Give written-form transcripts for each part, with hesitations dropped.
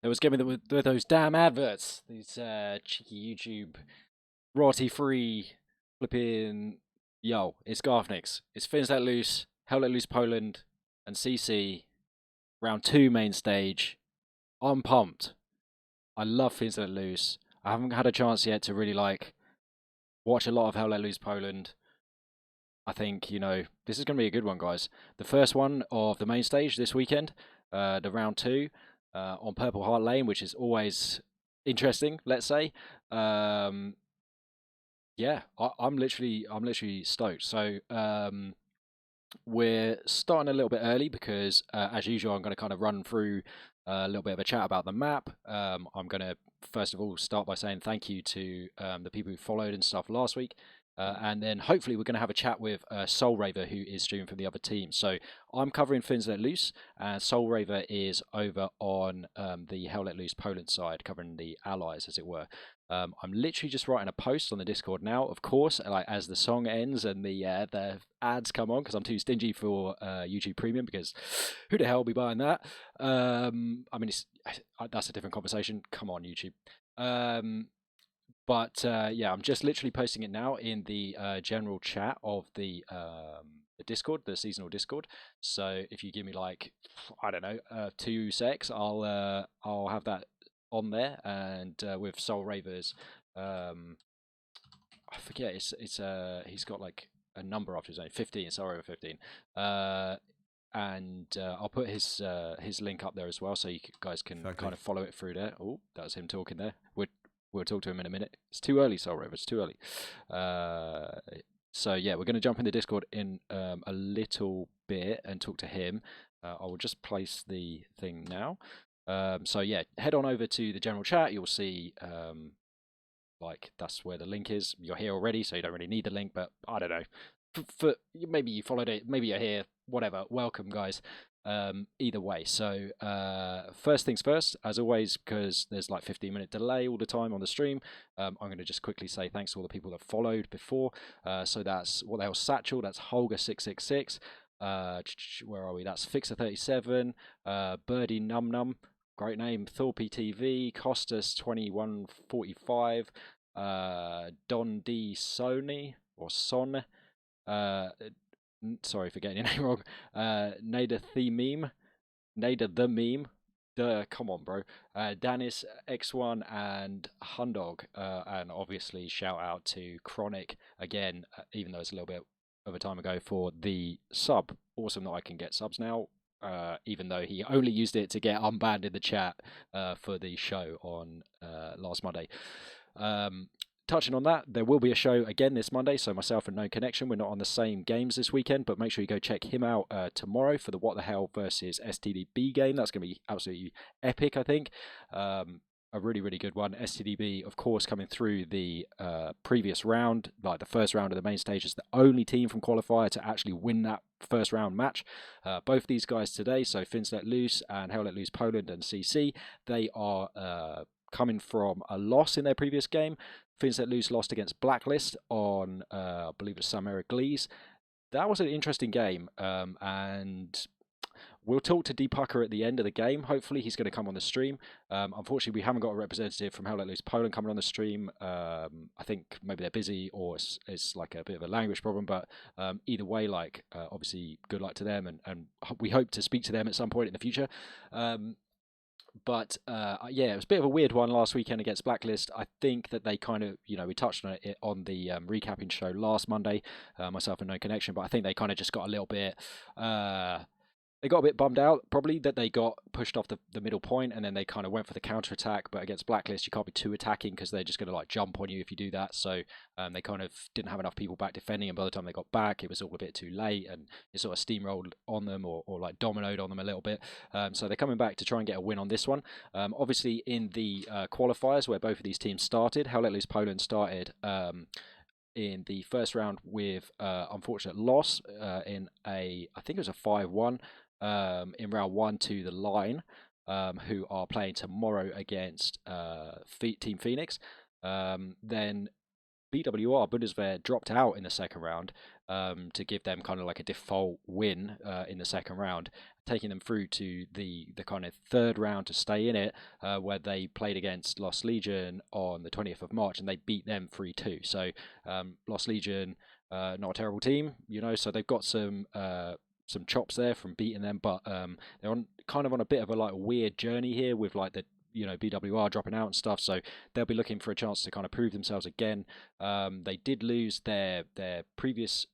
It was giving me those damn adverts. These cheeky YouTube royalty-free flipping. Yo, it's Garthnix. It's Fins Let Loose, Hell Let Loose Poland, and CC round 2 main stage. I'm pumped. I love Fins Let Loose. I haven't had a chance yet to really watch a lot of Hell Let Loose Poland. I think this is going to be a good one, guys. The first one of the main stage this weekend, the round 2. On Purple Heart Lane, which is always interesting, let's say. Yeah, I'm literally stoked. So we're starting a little bit early because, as usual, I'm going to kind of run through a little bit of a chat about the map. I'm going to first of all start by saying thank you to the people who followed and stuff last week. And then hopefully we're going to have a chat with Soul Raver, who is streaming from the other team. So I'm covering Fins Let Loose, and Soul Raver is over on the Hell Let Loose Poland side, covering the allies, as it were. I'm literally just writing a post on the Discord now, of course, like as the song ends and the ads come on, because I'm too stingy for YouTube Premium, because who the hell will be buying that? I mean, that's a different conversation. Come on, YouTube. But yeah, I'm just literally posting it now in the general chat of the Discord, the seasonal Discord. So if you give me I don't know, 2 secs, I'll have that on there, and with Soul Ravers, I forget he's got like a number after his name, 15, Soul Raver 15. And I'll put his link up there as well, so you guys can kind of follow it through there. Oh, that was him talking there. We'll talk to him in a minute. It's too early, Soul Rover. It's too early. So yeah, we're going to jump in the Discord in a little bit and talk to him. I will just place the thing now. So yeah, head on over to the general chat. You'll see that's where the link is. You're here already, so you don't really need the link. But I don't know. For maybe you followed it. Maybe you're here. Whatever. Welcome, guys. Either way, so first things first, as always, because there's like 15-minute delay all the time on the stream, I'm going to just quickly say thanks to all the people that followed before. So that's what the hell, Satchel, that's Holger666, where are we, that's Fixer37, Birdie Num Num, great name, Thorpe TV, Costas2145, Don D Sony or Son, sorry for getting your name wrong. Nader the Meme. Nader the Meme. Come on, bro. Danis X1 and Hundog. And obviously, shout out to Chronic again, even though it's a little bit of a time ago, for the sub. Awesome that I can get subs now. Even though he only used it to get unbanned in the chat for the show on last Monday. Touching on that, there will be a show again this Monday, so myself and No Connection, we're not on the same games this weekend, but make sure you go check him out tomorrow for the What the Hell versus STDB game. That's going to be absolutely epic, I think. A really, really good one. STDB, of course, coming through the previous round, like the first round of the main stage, is the only team from qualifier to actually win that first round match. Both these guys today, so Fins Let Loose and Hell Let Loose Poland and CC, they are coming from a loss in their previous game. Fins Let Loose lost against Blacklist on, I believe it was Samara Glees. That was an interesting game, and we'll talk to Deepucker at the end of the game. Hopefully he's going to come on the stream. Unfortunately, we haven't got a representative from Hell Let Loose Poland coming on the stream. I think maybe they're busy, or it's like a bit of a language problem, but either way, obviously good luck to them, and we hope to speak to them at some point in the future. But yeah, it was a bit of a weird one last weekend against Blacklist. I think that they kind of, we touched on it on the recapping show last Monday, myself and No Connection, but I think they kind of just got a little bit they got a bit bummed out, probably, that they got pushed off the middle point, and then they kind of went for the counter attack. But against Blacklist, you can't be too attacking because they're just going to jump on you if you do that. So they kind of didn't have enough people back defending, and by the time they got back, it was all a bit too late, and it sort of steamrolled on them or dominoed on them a little bit. So they're coming back to try and get a win on this one. Obviously, in the qualifiers where both of these teams started, Hell Let Loose Poland started in the first round with unfortunate loss in I think it was a 5-1 in round 1 to the Line, who are playing tomorrow against Team Phoenix. Then BWR Bundeswehr dropped out in the second round to give them kind of like a default win in the second round, taking them through to the kind of third round to stay in it, where they played against Lost Legion on the 20th of March and they beat them 3-2. So Lost Legion, not a terrible team, you know, so they've got some chops there from beating them, but they're on kind of on a bit of a like weird journey here with like the BWR dropping out and stuff, so they'll be looking for a chance to kind of prove themselves again. They did lose their previous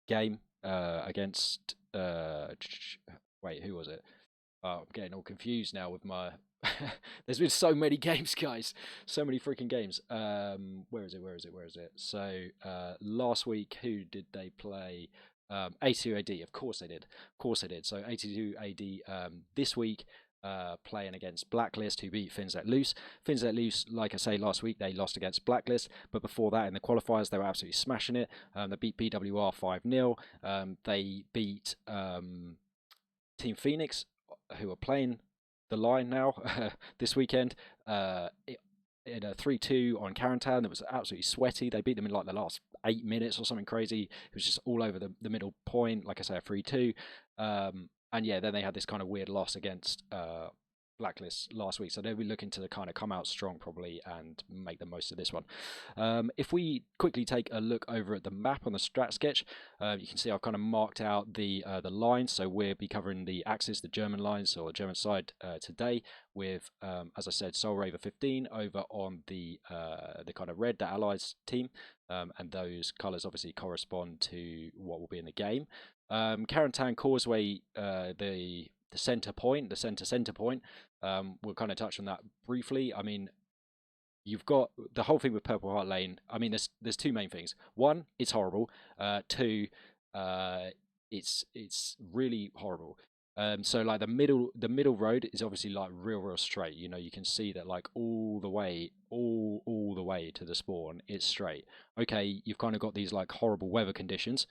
game against wait, who was it? Oh, I'm getting all confused now with my. There's been so many games, guys. So many freaking games. Where is it? So last week, who did they play? 82 AD. Of course they did. So 82 AD this week. Playing against Blacklist, who beat Fins Let Loose. Fins Let Loose, like I say, last week they lost against Blacklist, but before that in the qualifiers they were absolutely smashing it. They beat BWR 5-0. They beat Team Phoenix, who are playing the line now this weekend, in a 3-2 on Carentan. That was absolutely sweaty. They beat them in like the last 8 minutes or something crazy. It was just all over the middle point, like I say, a 3-2. And yeah, then they had this kind of weird loss against Blacklist last week, so they'll be looking to kind of come out strong probably and make the most of this one. If we quickly take a look over at the map on the strat sketch, you can see I've kind of marked out the lines, so we'll be covering the Axis, the German lines or the German side today, with as I said, Soul Raver 15 over on the kind of red, the Allies team, and those colours obviously correspond to what will be in the game. Carentan Causeway, the center point, the center point. We'll kind of touch on that briefly. I mean, you've got the whole thing with Purple Heart Lane. I mean, there's two main things. One, it's horrible. Two, it's really horrible. So like the middle road is obviously like real straight. You know, you can see that like all the way to the spawn, it's straight. Okay, you've kind of got these like horrible weather conditions,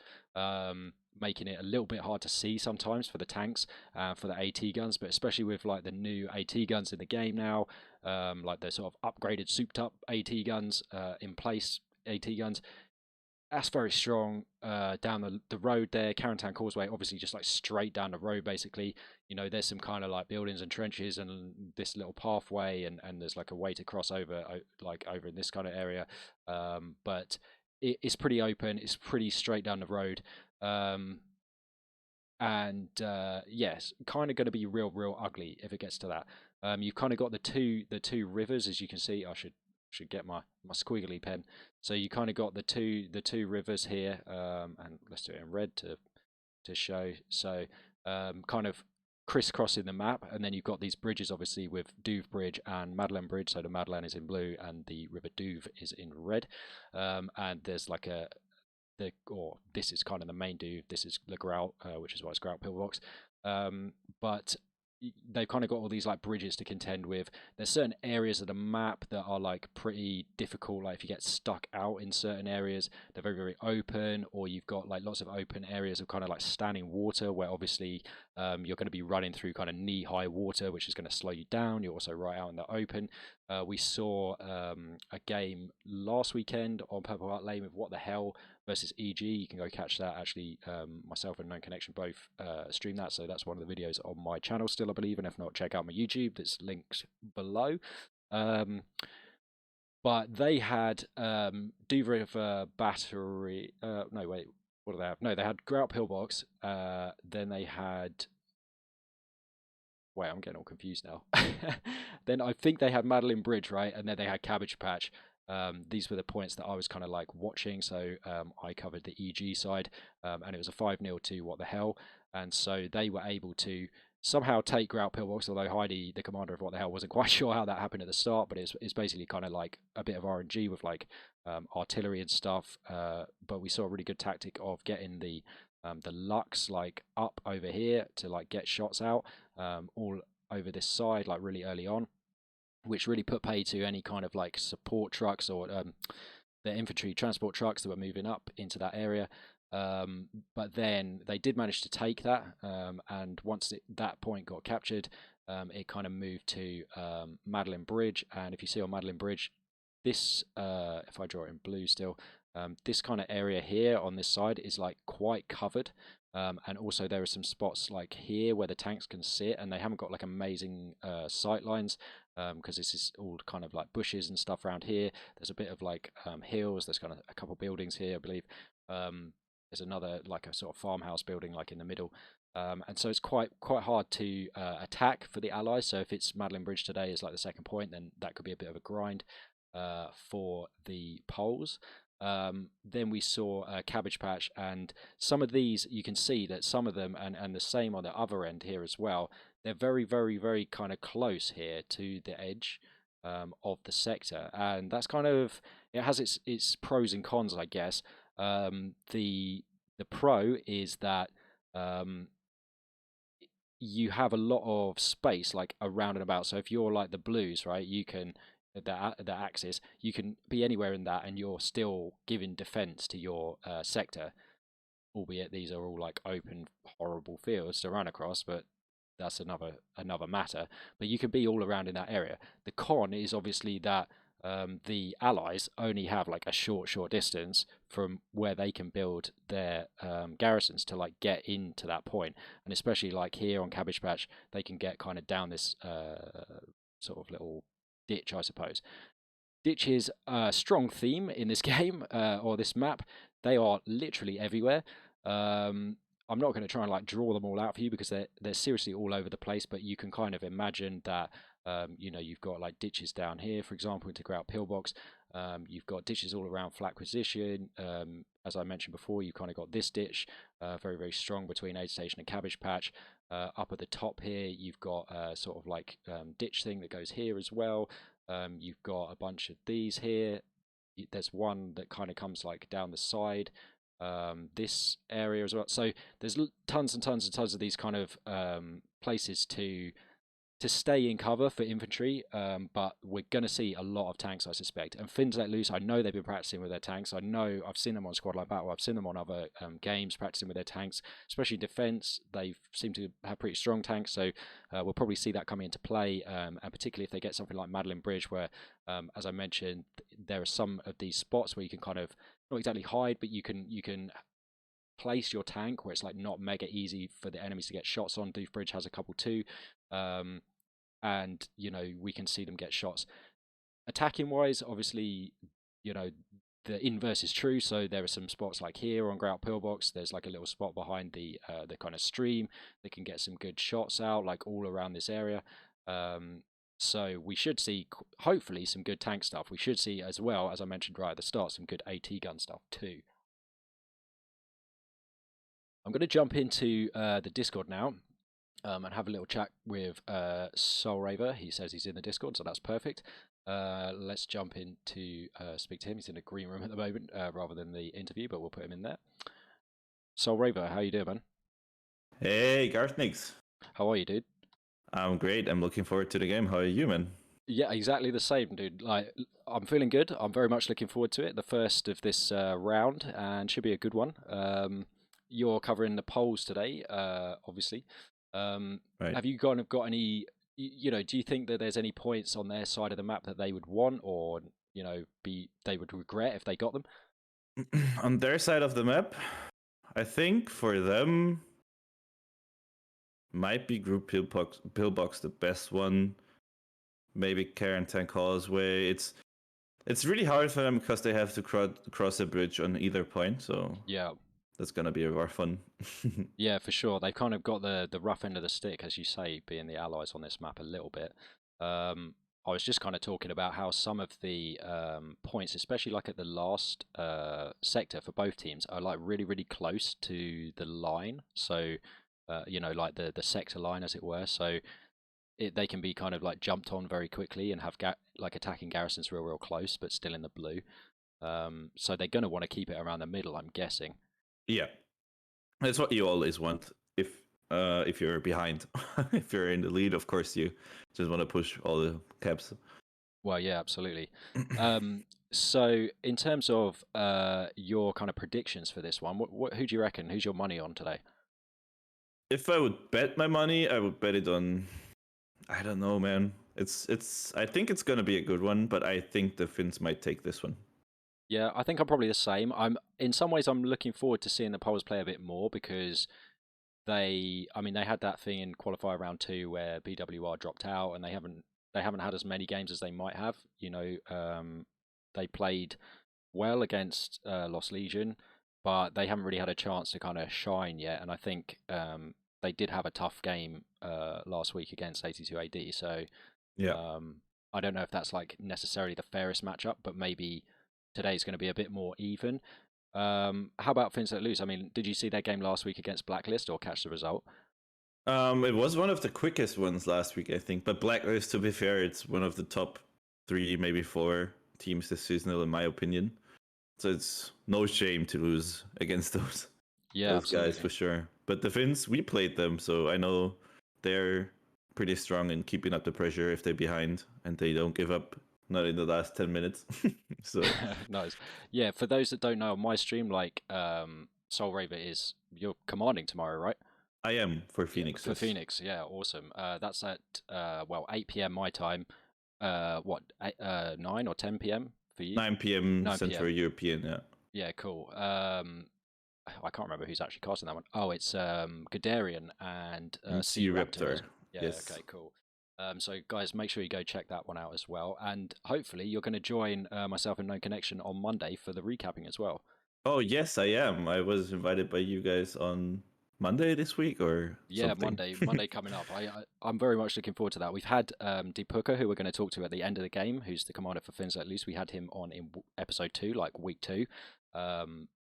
making it a little bit hard to see sometimes for the tanks, for the AT guns, but especially with like the new AT guns in the game now, like the sort of upgraded, souped up AT guns, in place AT guns. That's very strong down the road there. Carentan Causeway, obviously just like straight down the road basically. You know, there's some kind of like buildings and trenches and this little pathway, and there's like a way to cross over, like over in this kind of area. But it's pretty open, it's pretty straight down the road. And yes, kind of going to be real ugly if it gets to that. You've kind of got the two rivers, as you can see. I should get my squiggly pen. So you kind of got the two rivers here, and let's do it in red to show. So kind of crisscrossing the map, and then you've got these bridges obviously with Douve Bridge and Madeleine Bridge. So the Madeleine is in blue and the River Douve is in red, and there's like this is kind of the main Douve. This is Le Grout, which is why it's Grout Pillbox. But they've kind of got all these like bridges to contend with. There's certain areas of the map that are like pretty difficult, like if you get stuck out in certain areas, they're very open, or you've got like lots of open areas of kind of like standing water where obviously you're going to be running through kind of knee-high water, which is going to slow you down. You're also right out in the open. We saw a game last weekend on Purple Heart Lane with What the Hell versus EG. You can go catch that. Actually, myself and Known Connection both stream that, so that's one of the videos on my channel still, I believe, and if not, check out my YouTube, that's linked below. But they had Douve River Battery, no wait, what do they have? No, they had Grout Pillbox, then they had, wait, I'm getting all confused now. Then I think they had Madeleine Bridge, right? And then they had Cabbage Patch. These were the points that I was kind of like watching, so I covered the EG side, and it was a 5-0 to What the Hell, and so they were able to somehow take Grout Pillbox, although Heidi, the commander of What the Hell, wasn't quite sure how that happened at the start, but it's basically kind of like a bit of RNG with like artillery and stuff, but we saw a really good tactic of getting the Lux like up over here to like get shots out all over this side like really early on, which really put pay to any kind of like support trucks or the infantry transport trucks that were moving up into that area. But then they did manage to take that, and once that point got captured, it kind of moved to Madeleine Bridge. And if you see on Madeleine Bridge, this, if I draw it in blue still, This kind of area here on this side is like quite covered. And also there are some spots like here where the tanks can sit, and they haven't got like amazing sight lines because this is all kind of like bushes and stuff around here. There's a bit of like hills. There's kind of a couple buildings here, I believe. There's another like a sort of farmhouse building like in the middle. And so it's quite hard to attack for the Allies. So if it's Madeline Bridge today is like the second point, then that could be a bit of a grind for the Poles. Then we saw Cabbage Patch, and some of these you can see that some of them, and the same on the other end here as well, they're very kind of close here to the edge of the sector, and that's kind of, it has its pros and cons, I guess. The pro is that um, you have a lot of space like around and about. So if you're like the Blues, right, you can the axis, you can be anywhere in that, and you're still giving defense to your sector. Albeit these are all like open, horrible fields to run across, but that's another matter. But you can be all around in that area. The con is obviously that the Allies only have like a short distance from where they can build their garrisons to like get into that point, and especially like here on Cabbage Patch, they can get kind of down this sort of little ditch, I suppose. Ditch is a strong theme in this game or this map. They are literally everywhere. I'm not going to try and like draw them all out for you because they're seriously all over the place. But you can kind of imagine that you've got like ditches down here, for example, into Grout Pillbox. You've got ditches all around Flacquisition. As I mentioned before, you've kind of got this ditch, very strong between Aid Station and Cabbage Patch. Up at the top here, you've got sort of like ditch thing that goes here as well. You've got a bunch of these here. There's one that kind of comes like down the side, this area as well. So there's tons and tons of these kind of places to stay in cover for infantry, but we're going to see a lot of tanks, I suspect. And Finns Let Loose, I know they've been practicing with their tanks. I know I've seen them on Squad Like Battle. I've seen them on other games practicing with their tanks, especially defense. They seem to have pretty strong tanks, so we'll probably see that coming into play, and particularly if they get something like Madeline Bridge, where, as I mentioned, there are some of these spots where you can kind of, not exactly hide, but you can place your tank where it's like not mega easy for the enemies to get shots on. Doof Bridge has a couple too. And we can see them get shots. Attacking wise, obviously, the inverse is true. So there are some spots like here on Grout Pillbox. There's like a little spot behind the kind of stream that can get some good shots out, like all around this area. So we should see, hopefully, some good tank stuff. We should see as well, as I mentioned right at the start, some good AT gun stuff too. I'm going to jump into the Discord now. And have a little chat with Soul Raver. He says he's in the Discord, so that's perfect. Let's jump in to speak to him. He's in a green room at the moment rather than the interview, but we'll put him in there. Soul Raver, how you doing, man? Hey, Garth Nix. How are you, dude? I'm great. I'm looking forward to the game. How are you, man? Yeah, exactly the same, dude. Like, I'm feeling good. I'm very much looking forward to it. The first of this round, and should be a good one. You're covering the polls today, obviously. Right. Have you kind of got any, do you think that there's any points on their side of the map that they would want, or, they would regret if they got them? On their side of the map, I think for them, might be Group Pillbox the best one. Maybe Tank Causeway. It's really hard for them because they have to cross a bridge on either point, so Yeah. that's gonna be more fun. Yeah, for sure. They've kind of got the rough end of the stick, as you say, being the allies on this map a little bit. I was just kind of talking about how some of the points, especially like at the last sector for both teams, are like really close to the line. So, like the sector line, as it were. So they can be kind of like jumped on very quickly and have like attacking garrisons real close, but still in the blue. So they're going to want to keep it around the middle, I'm guessing. Yeah, that's what you always want. If you're behind, if you're in the lead, of course you just want to push all the caps. Well, yeah, absolutely. So in terms of your kind of predictions for this one, who do you reckon? Who's your money on today? If I would bet my money, I would bet it on, I don't know, man. I think it's gonna be a good one, but I think the Finns might take this one. Yeah, I think I'm probably the same. I'm in some ways I'm looking forward to seeing the Poles play a bit more because I mean, they had that thing in qualifier round two where BWR dropped out, and they haven't had as many games as they might have. They played well against Lost Legion, but they haven't really had a chance to kind of shine yet. And I think they did have a tough game last week against 82 AD. So Yeah. um, I don't know if that's like necessarily the fairest matchup, but maybe today's going to be a bit more even. How about Fins Let Loose? I mean, did you see their game last week against Blacklist or catch the result? It was one of the quickest ones last week, I think. But Blacklist, to be fair, it's one of the top three, maybe four teams this season, in my opinion. So it's no shame to lose against those Yeah, those guys absolutely. for sure. But the Finns, we played them, so I know they're pretty strong in keeping up the pressure if they're behind and they don't give up. Not in the last 10 minutes. So Nice. Yeah, for those that don't know, on my stream, like Soul Raver is you're commanding tomorrow, right? I am for Yeah, Phoenix. for Yes, Phoenix. Yeah, awesome. That's at 8 p.m. my time. 9 or 10 p.m. for you? 9 p.m. 9 Central p.m. European. Yeah, Yeah, cool. I can't remember who's actually casting that one. Oh, it's Guderian and Sea Sea Raptor. Raptor. Yeah, Yes. okay, cool. So guys, make sure you go check that one out as well. And hopefully you're going to join myself and No Connection on Monday for the recapping as well. Oh yes, I am. I was invited by you guys on Monday this week or Yeah, something. Monday coming up. I'm very much looking forward to that. We've had Deepuka, who we're going to talk to at the end of the game, who's the commander for Fins Let Loose. We had him on in episode 2, like week 2,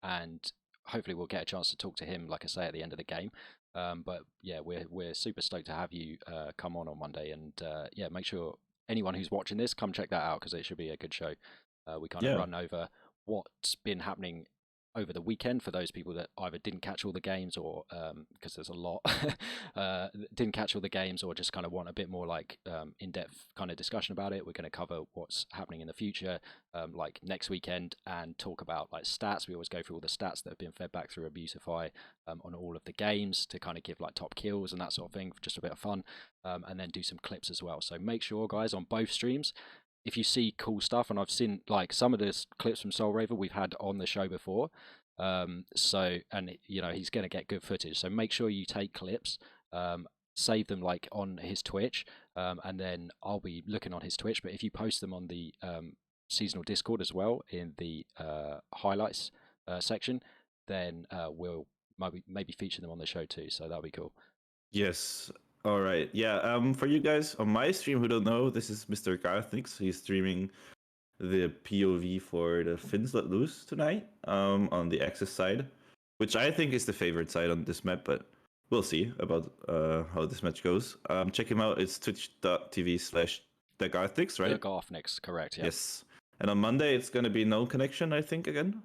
and hopefully we'll get a chance to talk to him, like I say, at the end of the game. But yeah, we're super stoked to have you come on Monday, and yeah, make sure anyone who's watching this come check that out because it should be a good show. We kind of Yeah. run over what's been happening over the weekend for those people that either didn't catch all the games or because there's a lot didn't catch all the games or just kind of want a bit more like in-depth kind of discussion about it. We're going to cover what's happening in the future, like next weekend, and talk about like stats. We always go through all the stats that have been fed back through Abusify on all of the games to kind of give like top kills and that sort of thing, just a bit of fun, and then do some clips as well. So make sure guys on both streams, if you see cool stuff, and I've seen like some of the clips from Soul Raver we've had on the show before, and he's going to get good footage. So make sure you take clips, save them like on his Twitch, and then I'll be looking on his Twitch. But if you post them on the seasonal Discord as well in the highlights section, then we'll maybe feature them on the show too. So that'll be cool. Yes. All right. Yeah. For you guys on my stream who don't know, this is Mr. Garthnix. He's streaming the POV for the Finns Let Loose tonight. On the Axis side, which I think is the favorite side on this map, but we'll see about how this match goes. Check him out. It's twitch.tv/the Garthnix, The right? Garthnix, correct? Yeah. Yes. And on Monday it's gonna be no connection, I think, again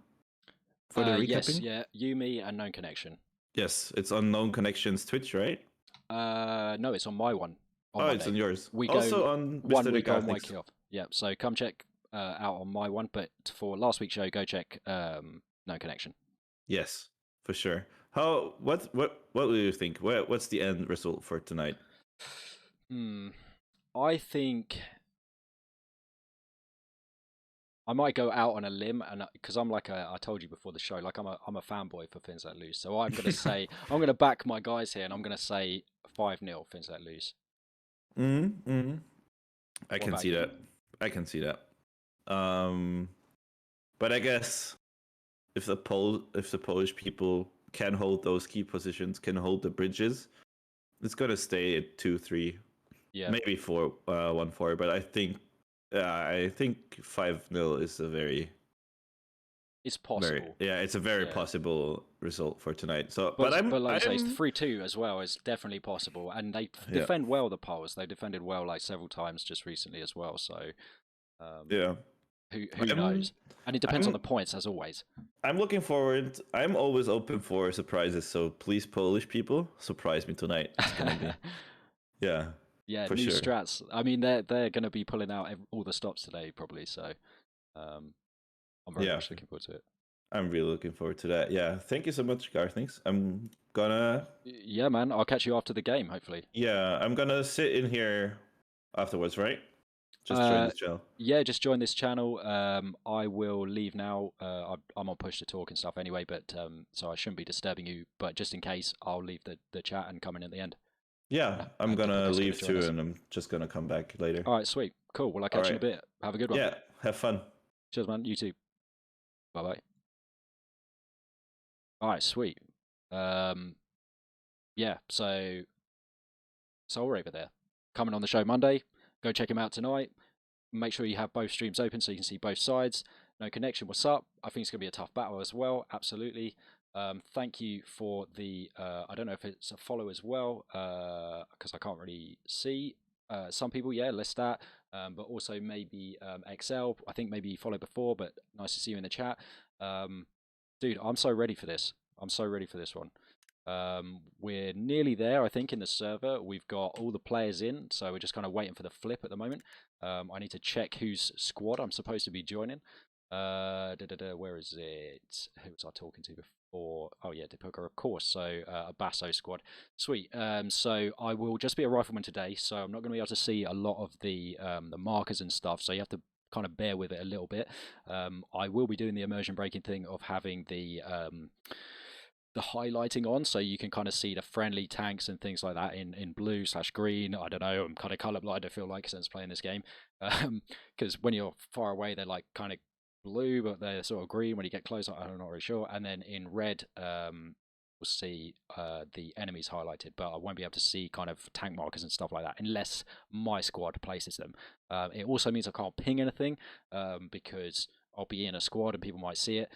for the Yes. recapping. Yeah. You, me, and Known Connection. Yes, it's on Known Connections Twitch, right? No, it's on my one on Oh, it's Monday. on yours. We go Also on one Mr. week on, one Garthnix. week off. Yeah, so come check out on my one, but for last week's show, go check No Connection. Yes, for sure. What do you think? What's the end result for tonight? I think I might go out on a limb, and because I told you before the show, like I'm a fanboy for Fins Let Loose, so I'm gonna say I'm gonna back my guys here, and I'm gonna say 5-0 Fins Let Loose. Mm-hmm. I What can about see you? that. I can see that. Um, but I guess if the Polish people can hold those key positions, can hold the bridges, it's gonna stay at 2-3, Yeah, maybe 1-4. But I think 5-0 is a it's very possible. it's a very Yeah. possible result for tonight. So, but But like you say, it's I'm 3-2 as well is definitely possible, and they yeah defend well. The Poles they defended well like several times just recently as well. So um, yeah who I'm knows? And it depends on I'm the points as always. I'm looking forward. I'm always open for surprises. So please, Polish people, surprise me tonight. It's gonna be yeah Yeah, for new sure. strats. I mean, they're going to be pulling out all the stops today probably. So um, I'm very Yeah, much looking forward to it. I'm really looking forward to that. Yeah, thank you so much, Garthnix. I'm gonna Yeah, man. I'll catch you after the game, hopefully. I'm gonna sit in here afterwards, right? just join this channel. Yeah, just join this channel. I will leave now. I'm on push to talk and stuff anyway, but so I shouldn't be disturbing you. But just in case, I'll leave the chat and come in at the end. Yeah, I'm And gonna Diploca's going to leave join too, us. and I'm just gonna come back later. All right, sweet, cool. Well, I'll All catch you in right. a bit. Have a good one. Yeah, have fun. Cheers, man. You too. Bye bye. All right, sweet. Yeah. So Soul Raver there, coming on the show Monday. Go check him out tonight. Make sure you have both streams open so you can see both sides. No connection, what's up? I think it's going to be a tough battle as well, absolutely. Thank you for the, I don't know if it's a follow as well, because I can't really see. Some people, yeah, list that, but also maybe XL. I think maybe you followed before, but nice to see you in the chat. Dude, I'm so ready for this. I'm so ready for this one. We're nearly there, I think, in the server. We've got all the players in, so we're just kind of waiting for the flip at the moment. I need to check whose squad I'm supposed to be joining. Where is it? Who was I talking to before? Oh yeah, Depoker, of course. So a Basso squad. Sweet. So I will just be a rifleman today, so I'm not going to be able to see a lot of the markers and stuff. So you have to kind of bear with it a little bit. I will be doing the immersion breaking thing of having the highlighting on, so you can kind of see the friendly tanks and things like that in blue/green. I don't know, I'm kind of colorblind, I feel like, since playing this game, because when you're far away they're like kind of blue, but they're sort of green when you get close. I'm not really sure. And then in red, we'll see the enemies highlighted, but I won't be able to see kind of tank markers and stuff like that unless my squad places them. It also means I can't ping anything, because I'll be in a squad and people might see it.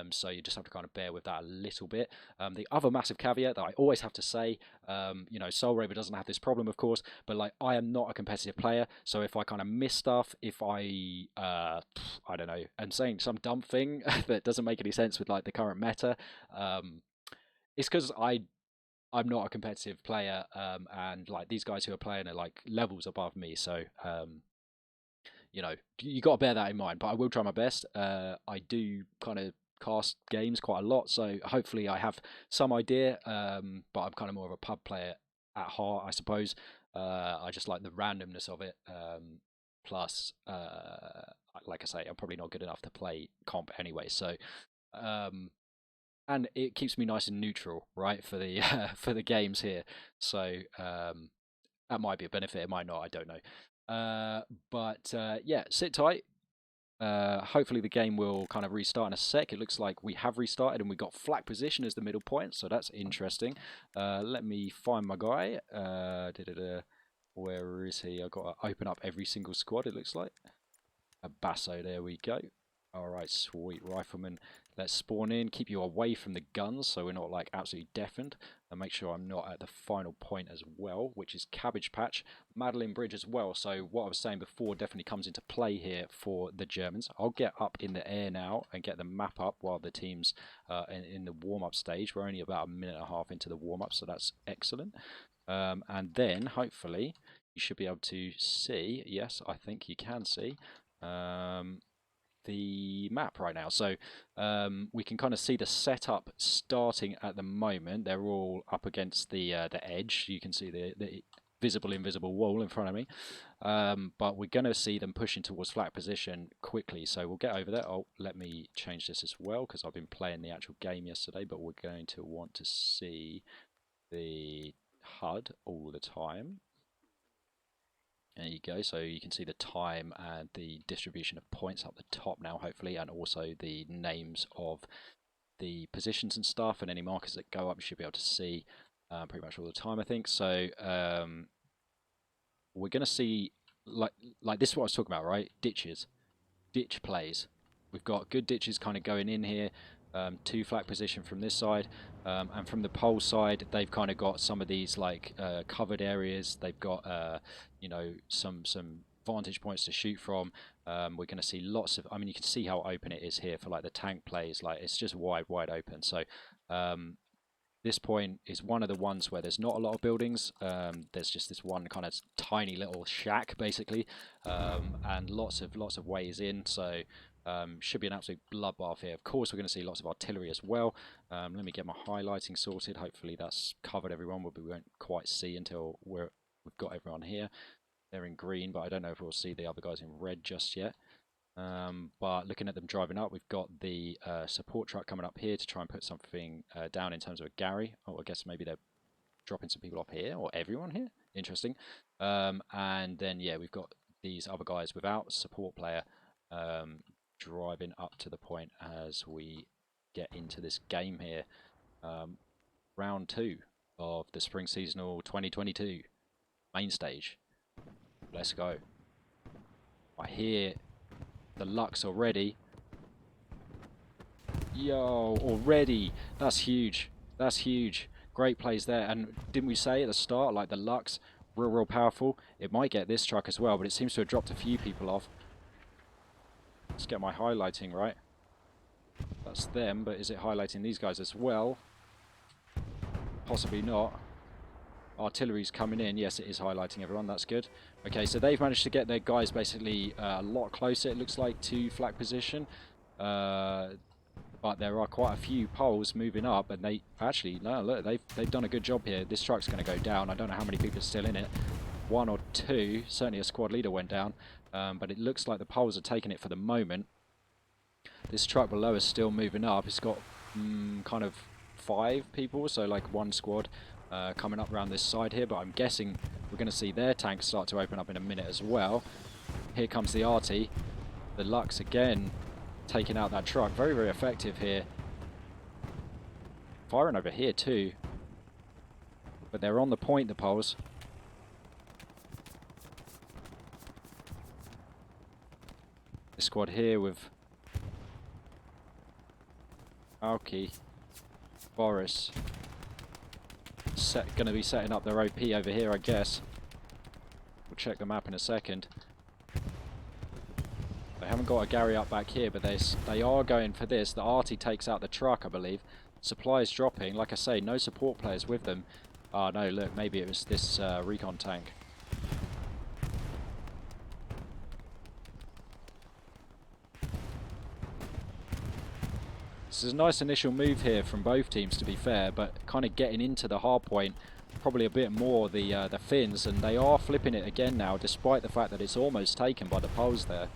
So you just have to kind of bear with that a little bit. The other massive caveat that I always have to say, you know, Soul Raver doesn't have this problem, of course, but like I am not a competitive player. So if I kind of miss stuff, if I don't know, I'm saying some dumb thing that doesn't make any sense with like the current meta, it's because I'm not a competitive player, and like these guys who are playing are like levels above me. So you know, you got to bear that in mind. But I will try my best. I do kind of cast games quite a lot, so hopefully I have some idea. But I'm kind of more of a pub player at heart, I suppose. I just like the randomness of it. Plus, like I say, I'm probably not good enough to play comp anyway. So, and it keeps me nice and neutral, right, for the for the games here. So that might be a benefit. It might not. I don't know. But yeah, sit tight. Hopefully the game will kind of restart in a sec. It looks like we have restarted and we got flag position as the middle point, so that's interesting. Let me find my guy. Where is he? I've got to open up every single squad, it looks like. A Basso, there we go. Alright, sweet rifleman. Let's spawn in, keep you away from the guns so we're not like absolutely deafened. And make sure I'm not at the final point as well, which is Cabbage Patch. Madeline Bridge as well, so what I was saying before definitely comes into play here for the Germans. I'll get up in the air now and get the map up while the team's in the warm-up stage. We're only about a minute and a half into the warm-up, so that's excellent. And then, hopefully, you should be able to see, yes, I think you can see, the map right now. So we can kind of see the setup starting at the moment. They're all up against the edge. You can see the visible invisible wall in front of me. But we're going to see them pushing towards flat position quickly. So we'll get over there. Oh, let me change this as well because I've been playing the actual game yesterday. But we're going to want to see the HUD all the time. There you go, so you can see the time and the distribution of points up the top now, hopefully, and also the names of the positions and stuff, and any markers that go up you should be able to see pretty much all the time, I think. So we're going to see, like this is what I was talking about, right? Ditches, ditch plays. We've got good ditches kind of going in here. Two flag position from this side, and from the pole side they've kind of got some of these like covered areas. They've got you know, some vantage points to shoot from. We're going to see lots of, I mean, you can see how open it is here for like the tank plays. Like it's just wide open. So this point is one of the ones where there's not a lot of buildings. There's just this one kind of tiny little shack basically, and lots of ways in. So should be an absolute bloodbath here. Of course, we're going to see lots of artillery as well. Let me get my highlighting sorted. Hopefully that's covered everyone, but we won't quite see until we've got everyone here. They're in green, but I don't know if we'll see the other guys in red just yet. But looking at them driving up, we've got the support truck coming up here to try and put something down in terms of a Gary. Oh, I guess maybe they're dropping some people off here, or everyone here. Interesting. And then, yeah, we've got these other guys without support player driving up to the point as we get into this game here. Round 2 of the Spring Seasonal 2022 main stage. Let's go. I hear the Lux already. Yo, already. That's huge. That's huge. Great plays there. And didn't we say at the start, like the Lux, real powerful? It might get this truck as well, but it seems to have dropped a few people off. Let's get my highlighting right. That's them, but is it highlighting these guys as well? Possibly not. Artillery's coming in. Yes, it is highlighting everyone. That's good. Okay, so they've managed to get their guys basically a lot closer, it looks like, to flag position. But there are quite a few poles moving up, and they actually, no, look, they've done a good job here. This truck's going to go down. I don't know how many people are still in it. 1 or 2. Certainly a squad leader went down. But it looks like the poles are taking it for the moment. This truck below is still moving up. It's got kind of 5 people, so like 1 squad coming up around this side here. But I'm guessing we're going to see their tanks start to open up in a minute as well. Here comes the arty. The Lux again taking out that truck. Very effective here. Firing over here too. But they're on the point, the poles. This squad here with Alki, Boris, going to be setting up their OP over here, I guess. We'll check the map in a second. They haven't got a Gary up back here, but they are going for this. The arty takes out the truck, I believe. Supplies dropping. Like I say, no support players with them. Oh no, look, maybe it was this recon tank. This is a nice initial move here from both teams, to be fair, but kind of getting into the hard point, probably a bit more the Finns, and they are flipping it again now, despite the fact that it's almost taken by the poles there.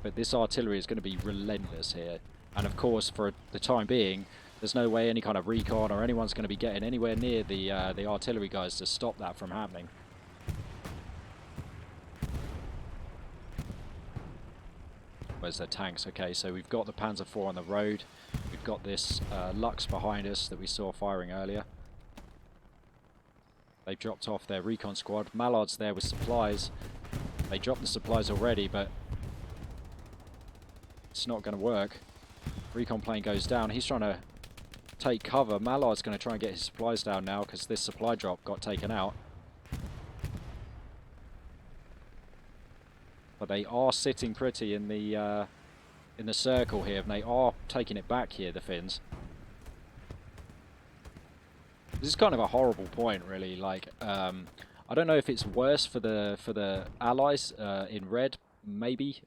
But this artillery is going to be relentless here, and of course, for the time being, there's no way any kind of recon or anyone's going to be getting anywhere near the artillery guys to stop that from happening. Where's their tanks? Okay, so we've got the Panzer IV on the road. We've got this Lux behind us that we saw firing earlier. They've dropped off their recon squad. Mallard's there with supplies. They dropped the supplies already, but it's not going to work. Recon plane goes down. He's trying to take cover. Mallard's going to try and get his supplies down now because this supply drop got taken out. But they are sitting pretty in the circle here, and they are taking it back here, the Finns. This is kind of a horrible point, really. Like, I don't know if it's worse for the Allies in red, maybe.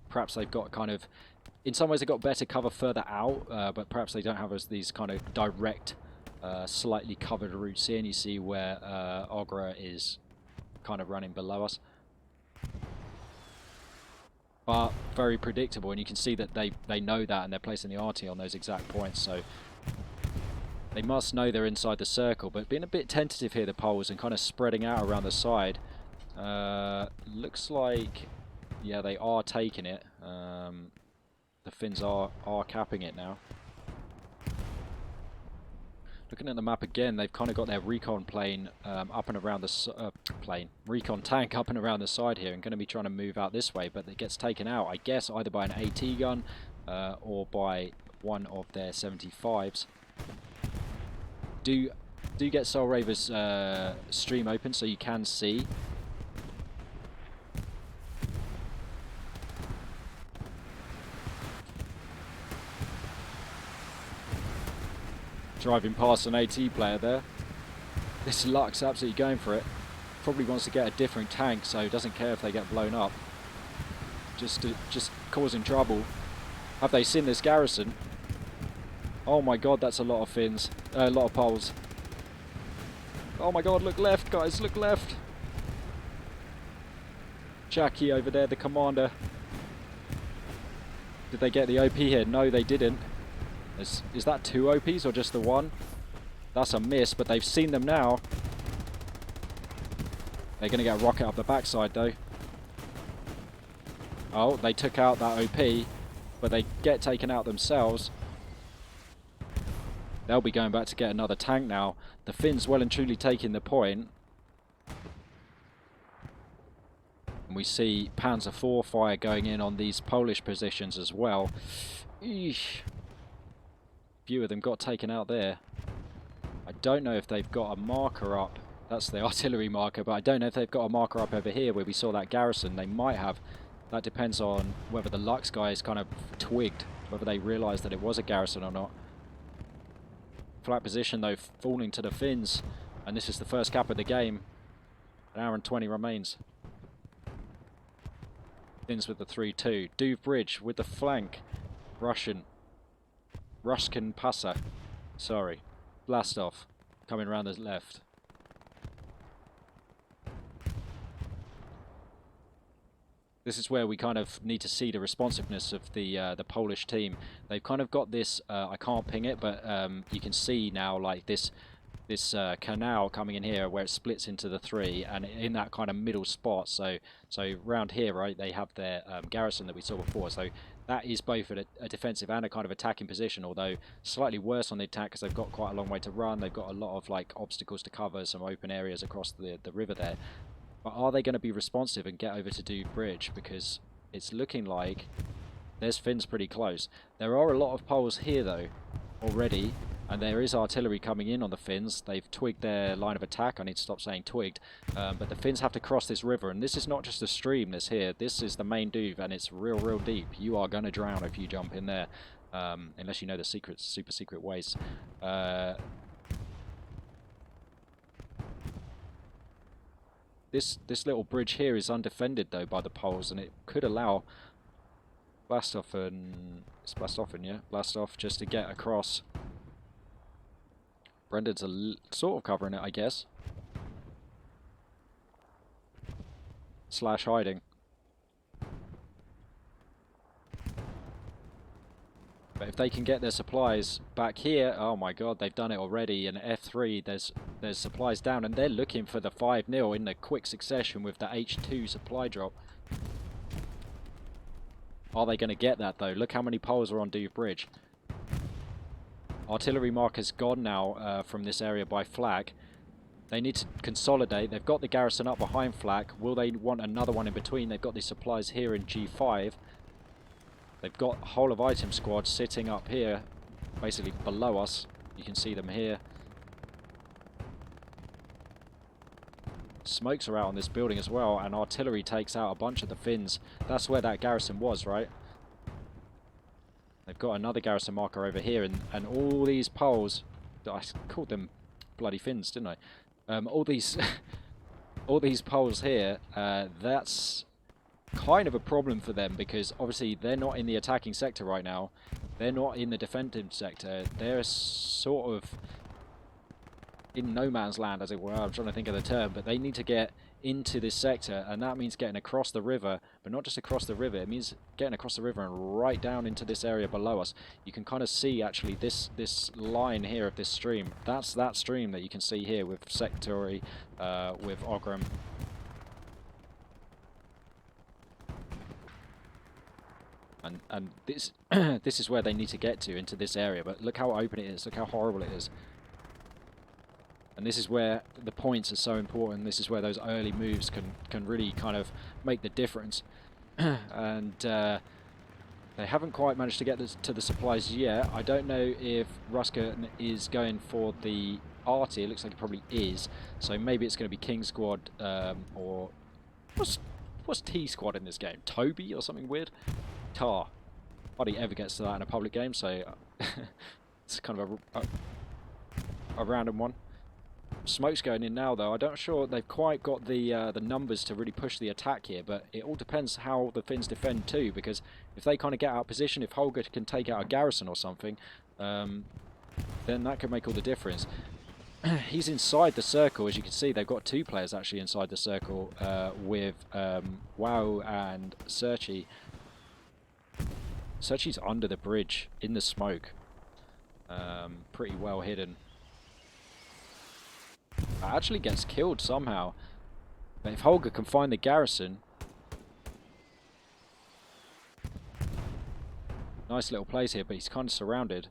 Perhaps they've got kind of, in some ways, they've got better cover further out, but perhaps they don't have these kind of direct, slightly covered routes here. And you see where Ogra is kind of running below us. But very predictable, and you can see that they know that, and they're placing the RT on those exact points, so they must know they're inside the circle. But being a bit tentative here, the poles, and kind of spreading out around the side. Looks like, yeah, they are taking it. The Finns are capping it now. Looking at the map again, they've kind of got their recon plane up and around the recon tank up and around the side here, and going to be trying to move out this way, but it gets taken out, I guess, either by an AT gun or by one of their 75s. Do get Soul Raver's stream open so you can see. Driving past an AT player there. This Lux absolutely going for it. Probably wants to get a different tank, so doesn't care if they get blown up. Just causing trouble. Have they seen this garrison? Oh my god, that's a lot of Finns. A lot of Poles. Oh my god, look left, guys, look left. Jackie over there, the commander. Did they get the OP here? No, they didn't. Is that 2 OPs or just the 1? That's a miss, but they've seen them now. They're going to get a rocket up the backside, though. Oh, they took out that OP, but they get taken out themselves. They'll be going back to get another tank now. The Finns well and truly taking the point. And we see Panzer IV fire going in on these Polish positions as well. Eesh. Few of them got taken out there. I don't know if they've got a marker up. That's the artillery marker, but I don't know if they've got a marker up over here where we saw that garrison. They might have. That depends on whether the Lux guys kind of twigged, whether they realised that it was a garrison or not. Flat position though, falling to the Finns, and this is the first cap of the game. An hour and 20 remains. Finns with the 3-2. Duve Bridge with the flank. Ruskin Passa. Sorry. Blastov coming around the left. This is where we kind of need to see the responsiveness of the Polish team. They've kind of got this, I can't ping it, but you can see now like this canal coming in here where it splits into the 3, and in that kind of middle spot. So round here, right, they have their garrison that we saw before. So that is both a defensive and a kind of attacking position, although slightly worse on the attack because they've got quite a long way to run. They've got a lot of like obstacles to cover, some open areas across the river there. But are they going to be responsive and get over to Duve Bridge? Because it's looking like there's Finns pretty close. There are a lot of Poles here though already, and there is artillery coming in on the Finns. They've twigged their line of attack. I need to stop saying twigged. But the Finns have to cross this river, and this is not just a stream this here. This is the main Duve, and it's real deep. You are going to drown if you jump in there, unless you know the super secret ways. This little bridge here is undefended though by the Poles, and it could allow Blastov and yeah, Blastov just to get across. Brendan's sort of covering it, I guess. / hiding. But if they can get their supplies back here, oh my god, they've done it already. And F3, there's supplies down, and they're looking for the 5-0 in the quick succession with the H2 supply drop. Are they going to get that though? Look how many Poles are on Duve Bridge. Artillery markers gone now from this area by Flak. They need to consolidate. They've got the garrison up behind Flak. Will they want another one in between? They've got these supplies here in G5. They've got whole of item squad sitting up here, basically below us. You can see them here. Smokes are out on this building as well, and artillery takes out a bunch of the Finns. That's where that garrison was, right? They've got another garrison marker over here, and all these Poles, I called them bloody Finns, didn't I? All these all these Poles here, that's kind of a problem for them, because obviously they're not in the attacking sector right now. They're not in the defensive sector. They're sort of in no man's land, as it were. I'm trying to think of the term, but they need to get into this sector, and that means getting across the river, but not just across the river. It means getting across the river and right down into this area below us. You can kind of see actually this line here of this stream. That's that stream that you can see here with Sectory, with Ogram. And this this is where they need to get to, into this area. But look how open it is. Look how horrible it is. And this is where the points are so important. This is where those early moves can really kind of make the difference. And they haven't quite managed to get to the supplies yet. I don't know if Ruskin is going for the arty. It looks like it probably is. So maybe it's going to be King Squad, or what's T Squad in this game? Toby or something weird? Tar. Nobody ever gets to that in a public game, so it's kind of a random one. Smoke's going in now though. I'm not sure they've quite got the numbers to really push the attack here, but it all depends how the Finns defend too, because if they kind of get out of position, if Holger can take out a garrison or something, then that could make all the difference. he's inside the circle. As you can see, they've got 2 players actually inside the circle with Wow and Searchy. Searchy's under the bridge in the smoke. Pretty well hidden. Actually gets killed somehow. But if Holger can find the garrison... Nice little place here, but he's kind of surrounded.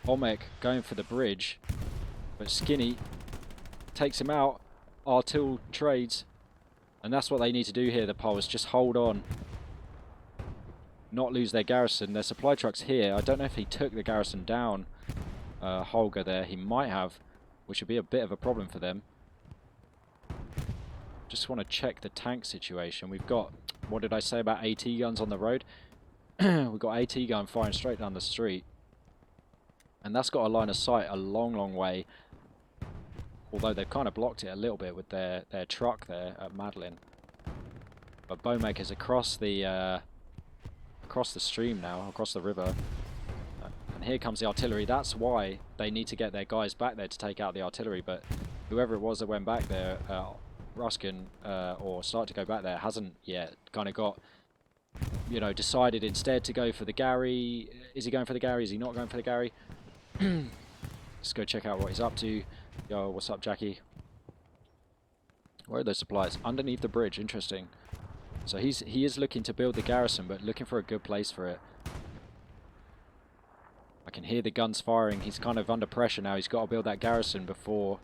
Olmec going for the bridge, but Skinny takes him out. Artil trades, and that's what they need to do here, the Poles. Just hold on. Not lose their garrison. Their supply truck's here. I don't know if he took the garrison down, Holger there. He might have, which would be a bit of a problem for them. Just want to check the tank situation. We've got, what did I say about AT guns on the road? We've got AT gun firing straight down the street. And that's got a line of sight a long, long way. Although they've kind of blocked it a little bit with their truck there at Madeline. But Bowmaker's across the stream now, across the river. And here comes the artillery. That's why they need to get their guys back there to take out the artillery. But whoever it was that went back there, Ruskin, or started to go back there, hasn't yet kind of got... You know, decided instead to go for the Gary. Is he going for the Gary? Is he not going for the Gary? Let's go check out what he's up to. Yo, what's up, Jackie? Where are those supplies? Underneath the bridge. Interesting. So he is looking to build the garrison, but looking for a good place for it. I can hear the guns firing. He's kind of under pressure now. He's got to build that garrison before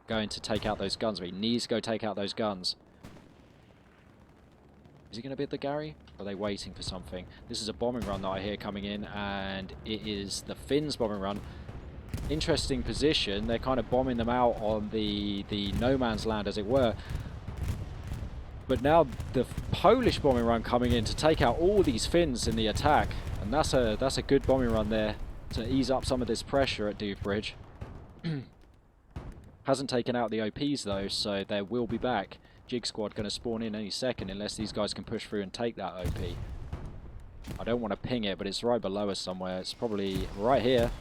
going to take out those guns. But he needs to go take out those guns. Is he going to build the Gary? Or are they waiting for something? This is a bombing run that I hear coming in, and it is the Finns bombing run. Interesting position. They're kind of bombing them out on the no man's land, as it were. But now the Polish bombing run coming in to take out all these Finns in the attack, and that's a good bombing run there to ease up some of this pressure at Douve Bridge. Hasn't taken out the OPs though, so they will be back. Jig Squad going to spawn in any second unless these guys can push through and take that OP. I don't want to ping it, but it's right below us somewhere. It's probably right here.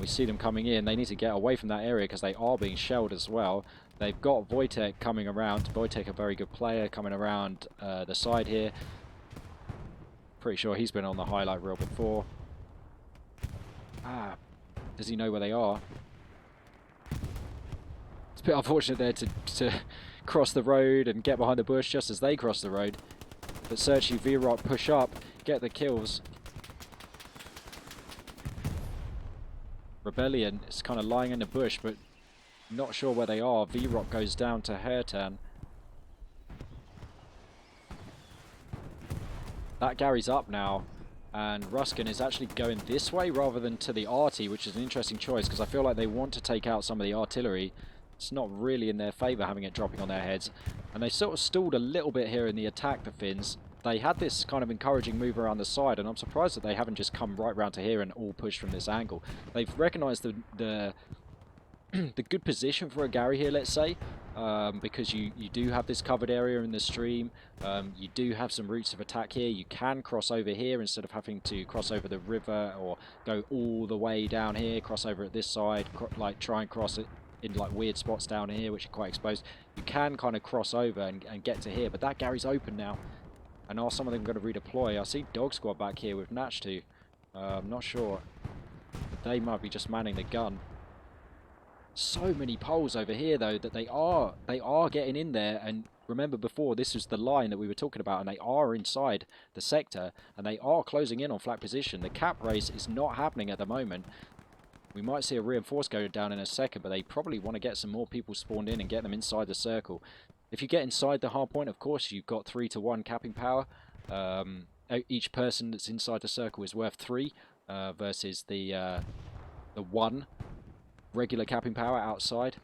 We see them coming in. They need to get away from that area because they are being shelled as well. They've got Wojtek coming around. Wojtek, a very good player, coming around the side here. Pretty sure he's been on the highlight reel before. Does he know where they are? It's a bit unfortunate there to cross the road and get behind the bush just as they cross the road. But Searchy, V-Rock push up, get the kills. Rebellion is kind of lying in the bush, but not sure where they are. V-Rock goes down to Hairtan. That Gary's up now, and Ruskin is actually going this way rather than to the arty, which is an interesting choice because I feel like they want to take out some of the artillery. It's not really in their favour having it dropping on their heads. And they sort of stalled a little bit here in the attack, the Finns. They had this kind of encouraging move around the side, and I'm surprised that they haven't just come right round to here and all pushed from this angle. They've recognised the good position for a Gary here, let's say, because you do have this covered area in the stream. You do have some routes of attack here. You can cross over here instead of having to cross over the river or go all the way down here, cross over at this side, like try and cross it in like weird spots down here which are quite exposed. You can kind of cross over and get to here, but that Gary's open now. And are some of them going to redeploy? I see Dog Squad back here with Natch too. I'm not sure. But they might be just manning the gun. So many poles over here though that they are getting in there. And remember before, this was the line that we were talking about, and they are inside the sector and they are closing in on flat position. The cap race is not happening at the moment. We might see a reinforce go down in a second, but they probably want to get some more people spawned in and get them inside the circle. If you get inside the hard point, of course, you've got 3-to-1 capping power. Each person that's inside the circle is worth 3 versus the 1 regular capping power outside.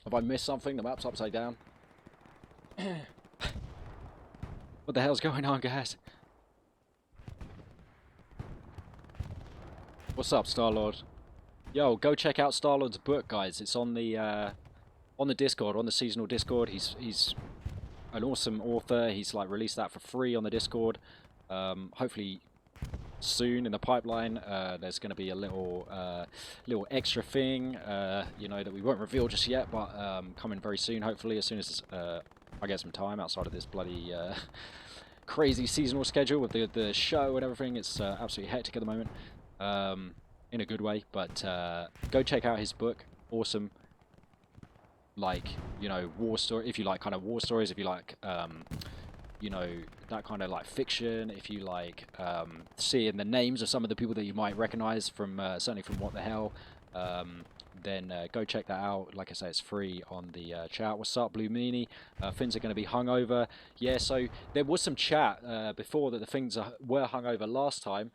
Have I missed something? The map's upside down. What the hell's going on, guys? What's up, Star-Lord? Yo, go check out Star-Lord's book, guys. It's on the Discord, on the seasonal Discord. He's an awesome author. He's like released that for free on the Discord. Hopefully soon in the pipeline. There's going to be a little extra thing, you know, that we won't reveal just yet, but coming very soon. Hopefully, as soon as I get some time outside of this bloody crazy seasonal schedule with the show and everything. It's absolutely hectic at the moment, in a good way. But go check out his book. Awesome. Like, you know, war story. If you like kind of war stories, if you like you know, that kind of like fiction, if you like seeing the names of some of the people that you might recognize from certainly from What the Hell, then go check that out. Like I say, it's free on the chat. What's up, Blue Meanie? Fins are going to be hungover. Yeah, so there was some chat before that the Fins were hungover last time.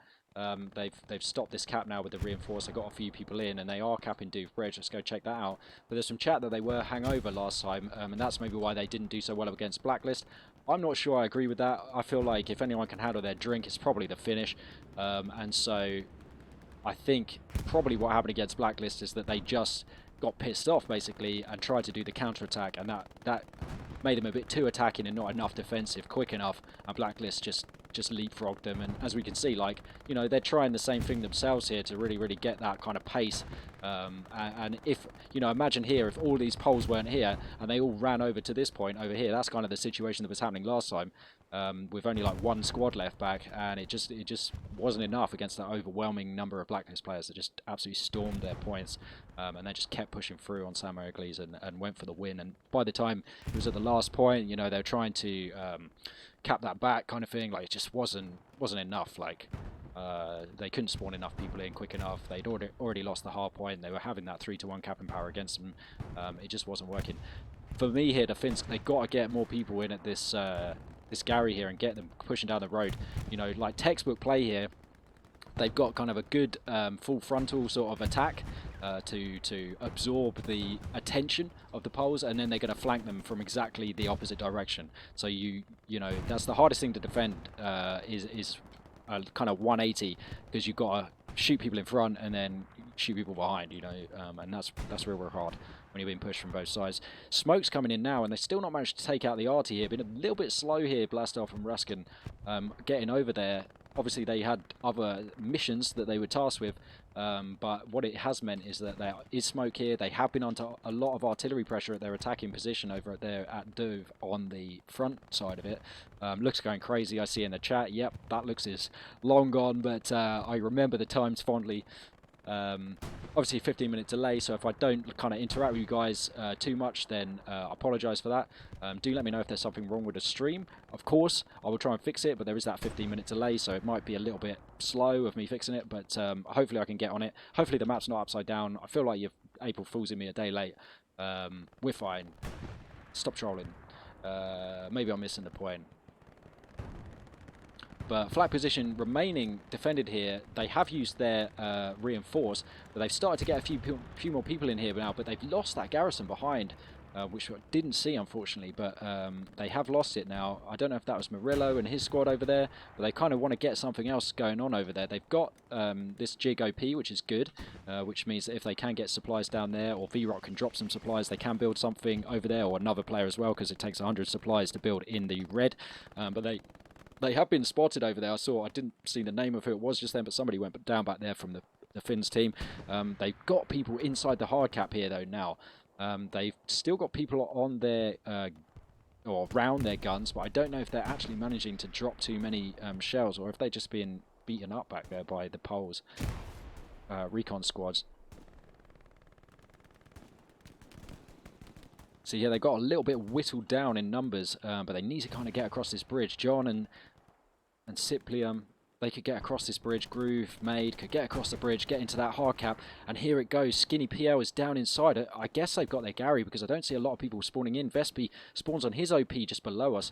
They've stopped this cap now with the reinforce. They got a few people in, and they are capping Doof Bridge. Let's go check that out. But there's some chat that they were hangover last time, and that's maybe why they didn't do so well against Blacklist. I'm not sure I agree with that. I feel like if anyone can handle their drink, it's probably the finish. And so I think probably what happened against Blacklist is that they just got pissed off, basically, and tried to do the counter-attack, and that made them a bit too attacking and not enough defensive quick enough, and Blacklist just leapfrogged them. And as we can see, like, you know, they're trying the same thing themselves here to really get that kind of pace. And if, you know, imagine here if all these poles weren't here and they all ran over to this point over here. That's kind of the situation that was happening last time, with only like one squad left back, and it just wasn't enough against that overwhelming number of Blacklist players that just absolutely stormed their points, and they just kept pushing through on Sam Oakley's and went for the win. And by the time it was at the last point, you know, they were trying to cap that back kind of thing. Like, it just wasn't enough. Like, they couldn't spawn enough people in quick enough. They'd already lost the hard point. They were having that 3-to-1 capping power against them. It just wasn't working. For me here, the Finns, they got to get more people in at this this Gary here and get them pushing down the road. You know, like textbook play here. They've got kind of a good full frontal sort of attack to absorb the attention of the poles, and then they're going to flank them from exactly the opposite direction. So you know, that's the hardest thing to defend, is kind of 180, because you've got to shoot people in front and then shoot people behind, you know, and that's real hard when you're being pushed from both sides. Smoke's coming in now, and they still not managed to take out the arty here. Been a little bit slow here, Blastoff and Ruskin, getting over there. Obviously, they had other missions that they were tasked with, but what it has meant is that there is smoke here. They have been under a lot of artillery pressure at their attacking position over there at Dove on the front side of it. Looks going crazy, I see in the chat. Yep, that looks is long gone, but I remember the times fondly. Obviously 15-minute delay, so if I don't kind of interact with you guys too much, then I apologise for that. Do let me know if there's something wrong with the stream. Of course, I will try and fix it, but there is that 15-minute delay, so it might be a little bit slow of me fixing it, but hopefully I can get on it. Hopefully the map's not upside down. I feel like you've April Fool's in me a day late. We're fine. Stop trolling. Maybe I'm missing the point. But flag position remaining defended here. They have used their reinforce, but they've started to get a few more people in here now, but they've lost that garrison behind, which I didn't see, unfortunately, but they have lost it now. I don't know if that was Murillo and his squad over there, but they kind of want to get something else going on over there. They've got this Jig OP, which is good, which means that if they can get supplies down there, or V-Rock can drop some supplies, they can build something over there, or another player as well, because it takes 100 supplies to build in the red. But they have been spotted over there. I didn't see the name of who it was just then, but somebody went down back there from the Finns team. They've got people inside the hard cap here, though, now. They've still got people on their, or around their guns, but I don't know if they're actually managing to drop too many shells, or if they're just being beaten up back there by the Poles recon squads. So yeah, they got a little bit whittled down in numbers, but they need to kind of get across this bridge. John and Cyplium, they could get across this bridge. Groove, Maid could get across the bridge, get into that hard cap, and here it goes. Skinny PL is down inside it. I guess they've got their Gary, because I don't see a lot of people spawning in. Vespi spawns on his OP just below us.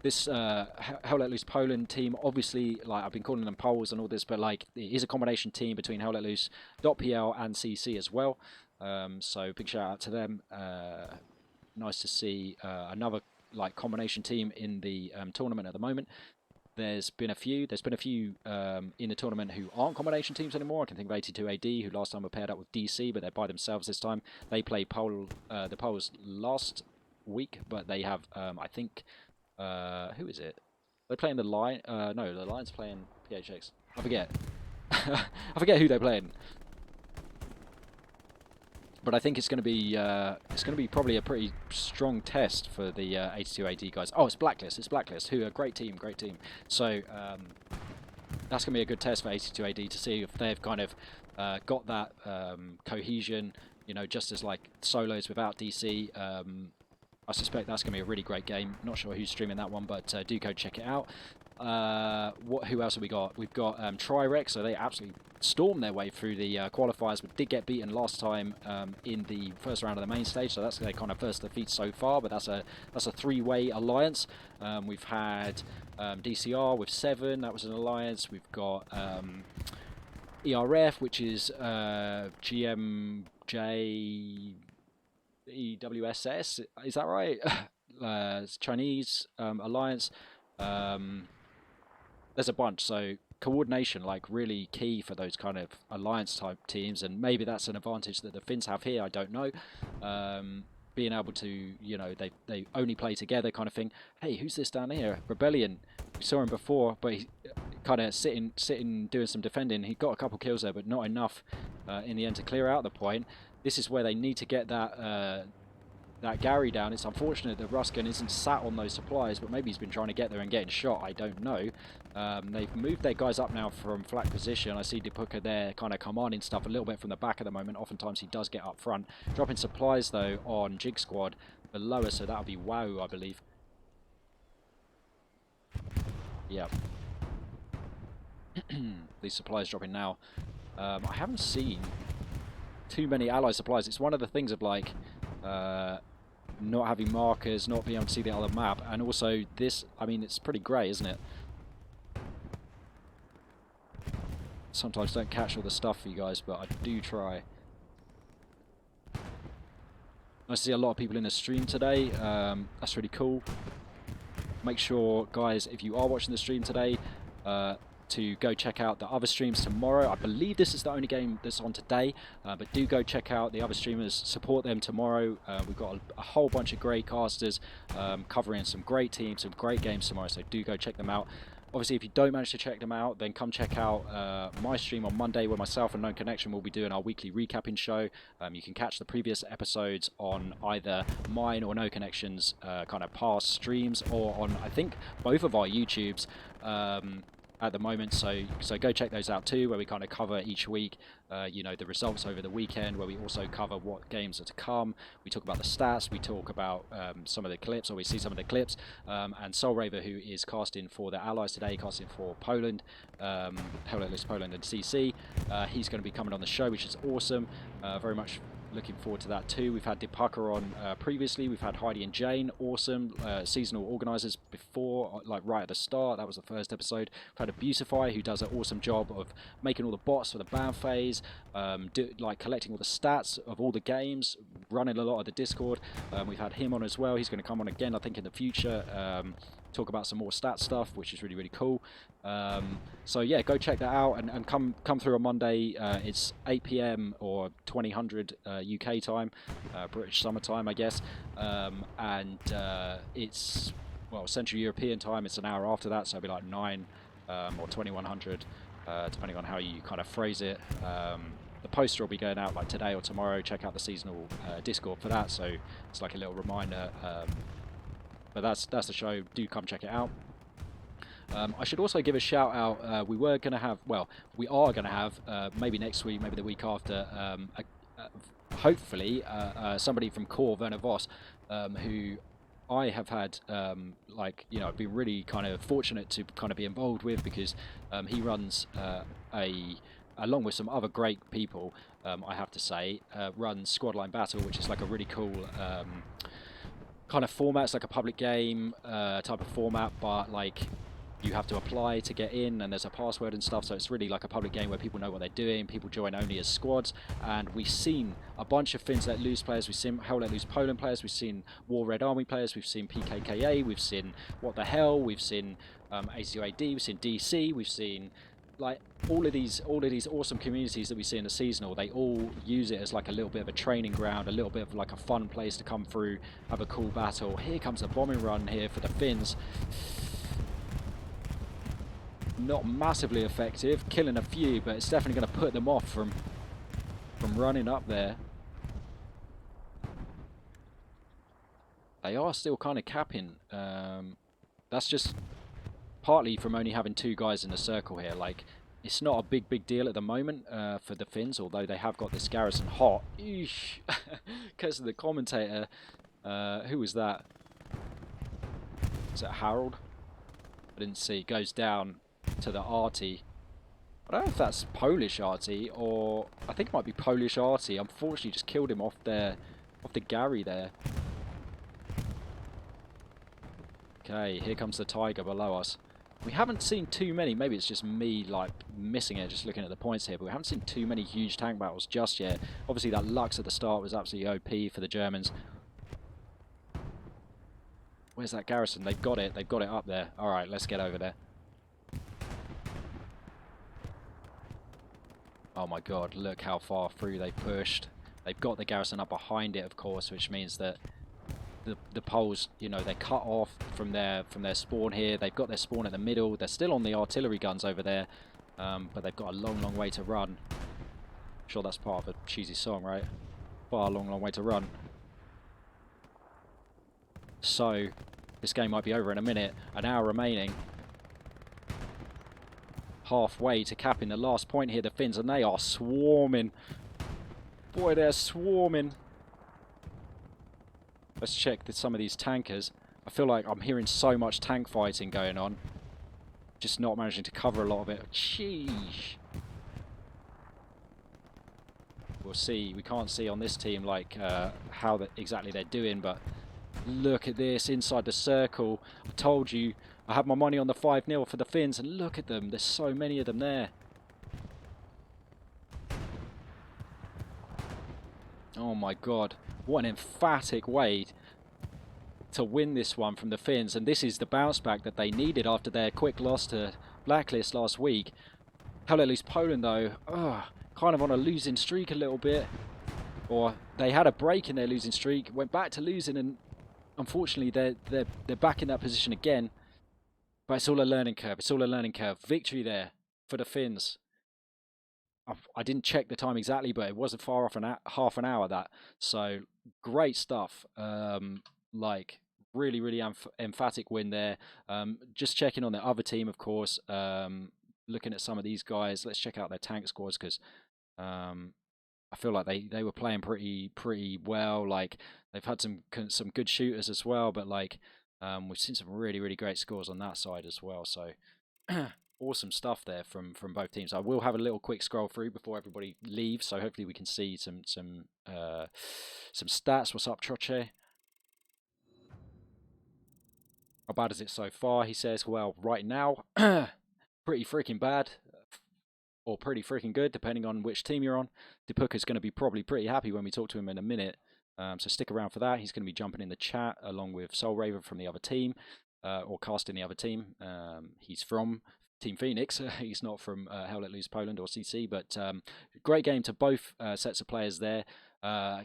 This Hell Let Loose Poland team, obviously, like, I've been calling them Poles and all this, but like, it is a combination team between Hell Let Loose.pl and CC as well. So big shout out to them. Nice to see another like combination team in the tournament at the moment. There's been a few in the tournament who aren't combination teams anymore. I can think of 82AD, who last time were paired up with DC, but they're by themselves this time. They played the Poles last week, but they have, I think, who is it? They're playing the Lion. No, the Lions playing PHX. I forget. I forget who they're playing. But I think it's going to be probably a pretty strong test for the 82AD guys. Oh, it's Blacklist. It's Blacklist, who are a great team. So that's going to be a good test for 82AD to see if they've kind of got that cohesion. You know, just as like solos without DC. I suspect that's going to be a really great game. Not sure who's streaming that one, but do go check it out. Who else have we got? We've got Trirex, so they absolutely stormed their way through the qualifiers, but did get beaten last time in the first round of the main stage. So that's their kind of first defeat so far. But that's a three-way alliance. We've had DCR with 7. That was an alliance. We've got ERF, which is GMJ. EWSS, is that right? Chinese alliance. There's a bunch, so coordination like really key for those kind of alliance type teams, and maybe that's an advantage that the Finns have here. I don't know. Being able to, you know, they only play together kind of thing. Hey, who's this down here? Rebellion. We saw him before, but he kind of sitting doing some defending. He got a couple kills there, but not enough in the end to clear out the point. This is where they need to get that Gary down. It's unfortunate that Ruskin isn't sat on those supplies, but maybe he's been trying to get there and getting shot. I don't know. They've moved their guys up now from flat position. I see Dipuka there kind of commanding stuff a little bit from the back at the moment. Oftentimes he does get up front. Dropping supplies, though, on Jig Squad below us, so that'll be WoW, I believe. Yeah. These supplies dropping now. I haven't seen too many ally supplies. It's one of the things of like not having markers, not being able to see the other map, and also this, I mean, it's pretty grey, isn't it? Sometimes don't catch all the stuff for you guys, but I do try. I see a lot of people in the stream today. That's really cool. Make sure, guys, if you are watching the stream today, to go check out the other streams tomorrow. I believe this is the only game that's on today, but do go check out the other streamers, support them tomorrow. We've got a whole bunch of great casters covering some great teams, some great games tomorrow, so do go check them out. Obviously, if you don't manage to check them out, then come check out my stream on Monday, where myself and Known Connection will be doing our weekly recapping show. You can catch the previous episodes on either mine or No Connection's kind of past streams, or on, I think, both of our YouTubes at the moment, so go check those out too, where we kind of cover each week, you know, the results over the weekend, where we also cover what games are to come. We talk about the stats, we talk about some of the clips, or we see some of the clips, and Soul Raver, who is casting for the Allies today, casting for Poland, HLLPL Poland and CC, he's going to be coming on the show, which is awesome. Very much looking forward to that too. We've had Dipuka on previously. We've had Heidi and Jane, awesome seasonal organisers before, like right at the start. That was the first episode. We've had Abusify, who does an awesome job of making all the bots for the ban phase, like collecting all the stats of all the games, running a lot of the Discord. We've had him on as well. He's going to come on again, I think, in the future. Talk about some more stat stuff, which is really, really cool. So yeah, go check that out, and come through on Monday. It's 8 PM or 2000 UK time, British summertime, I guess, and it's, well, Central European time. It's an hour after that, so it'll be like 9 or 2100, depending on how you kind of phrase it. The poster will be going out like today or tomorrow. Check out the seasonal Discord for that, so it's like a little reminder. But that's the show. Do come check it out. I should also give a shout out. We are going to have, maybe next week, maybe the week after, hopefully, somebody from Core, Werner Voss, who I have had, like, you know, I've been really kind of fortunate to kind of be involved with, because he runs along with some other great people, I have to say, runs Squad Line Battle, which is like a really cool kind of format. It's like a public game type of format, but like you have to apply to get in, and there's a password and stuff, so it's really like a public game where people know what they're doing. People join only as squads, and we've seen a bunch of Fins Let Loose players, we've seen Hell Let Loose Poland players, we've seen War Red Army players, we've seen PKKA, we've seen What the Hell, we've seen ACOAD, we've seen DC, we've seen like all of these awesome communities that we see in the seasonal. They all use it as like a little bit of a training ground, a little bit of like a fun place to come through, have a cool battle. Here comes a bombing run here for the Finns. Not massively effective, killing a few, but it's definitely going to put them off from running up there. They are still kind of capping. That's just partly from only having 2 guys in a circle here. Like, it's not a big deal at the moment for the Finns, although they have got this garrison hot. Because of the commentator. Who was that? Is it Harold? I didn't see. Goes down to the arty. I don't know if that's Polish arty, or I think it might be Polish arty. Unfortunately, just killed him off the Gary there. Okay, here comes the Tiger below us. We haven't seen too many, maybe it's just me like missing it, just looking at the points here, but we haven't seen too many huge tank battles just yet. Obviously that Lux at the start was absolutely OP for the Germans. Where's that garrison? They've got it up there. Alright, let's get over there. Oh my god, look how far through they pushed. They've got the garrison up behind it, of course, which means that the Poles, you know, they're cut off from their spawn here. They've got their spawn in the middle. They're still on the artillery guns over there, but they've got a long way to run. I'm sure that's part of a cheesy song, right? Far long way to run. So this game might be over in a minute. An hour remaining. Halfway to capping the last point here, the Finns, and they are swarming. Boy, they're swarming. Let's check some of these tankers. I feel like I'm hearing so much tank fighting going on. Just not managing to cover a lot of it. Sheesh. We'll see. We can't see on this team like how exactly they're doing, but look at this inside the circle. I told you I had my money on the 5-0 for the Finns, and look at them. There's so many of them there. Oh my god. What an emphatic way to win this one from the Finns, and this is the bounce back that they needed after their quick loss to Blacklist last week. Hell Let Loose Poland though, kind of on a losing streak a little bit, or they had a break in their losing streak, went back to losing, and unfortunately they're back in that position again. But it's all a learning curve. It's all a learning curve. Victory there for the Finns. I didn't check the time exactly, but it wasn't far off half an hour that. So great stuff. Like really emphatic win there. Just checking on the other team, of course. Looking at some of these guys. Let's check out their tank scores, because I feel like they were playing pretty well. Like they've had some good shooters as well, but like we've seen some really great scores on that side as well. So awesome stuff there from both teams. I will have a little quick scroll through before everybody leaves, so hopefully we can see some stats. What's up, Troche? How bad is it so far? He says, well, right now, pretty freaking bad, or pretty freaking good, depending on which team you're on. Depuka's going to be probably pretty happy when we talk to him in a minute. So stick around for that. He's going to be jumping in the chat along with Soul Raven from the other team, or casting the other team. He's from Team Phoenix. He's not from Hell Let Loose Poland or CC, but great game to both sets of players there.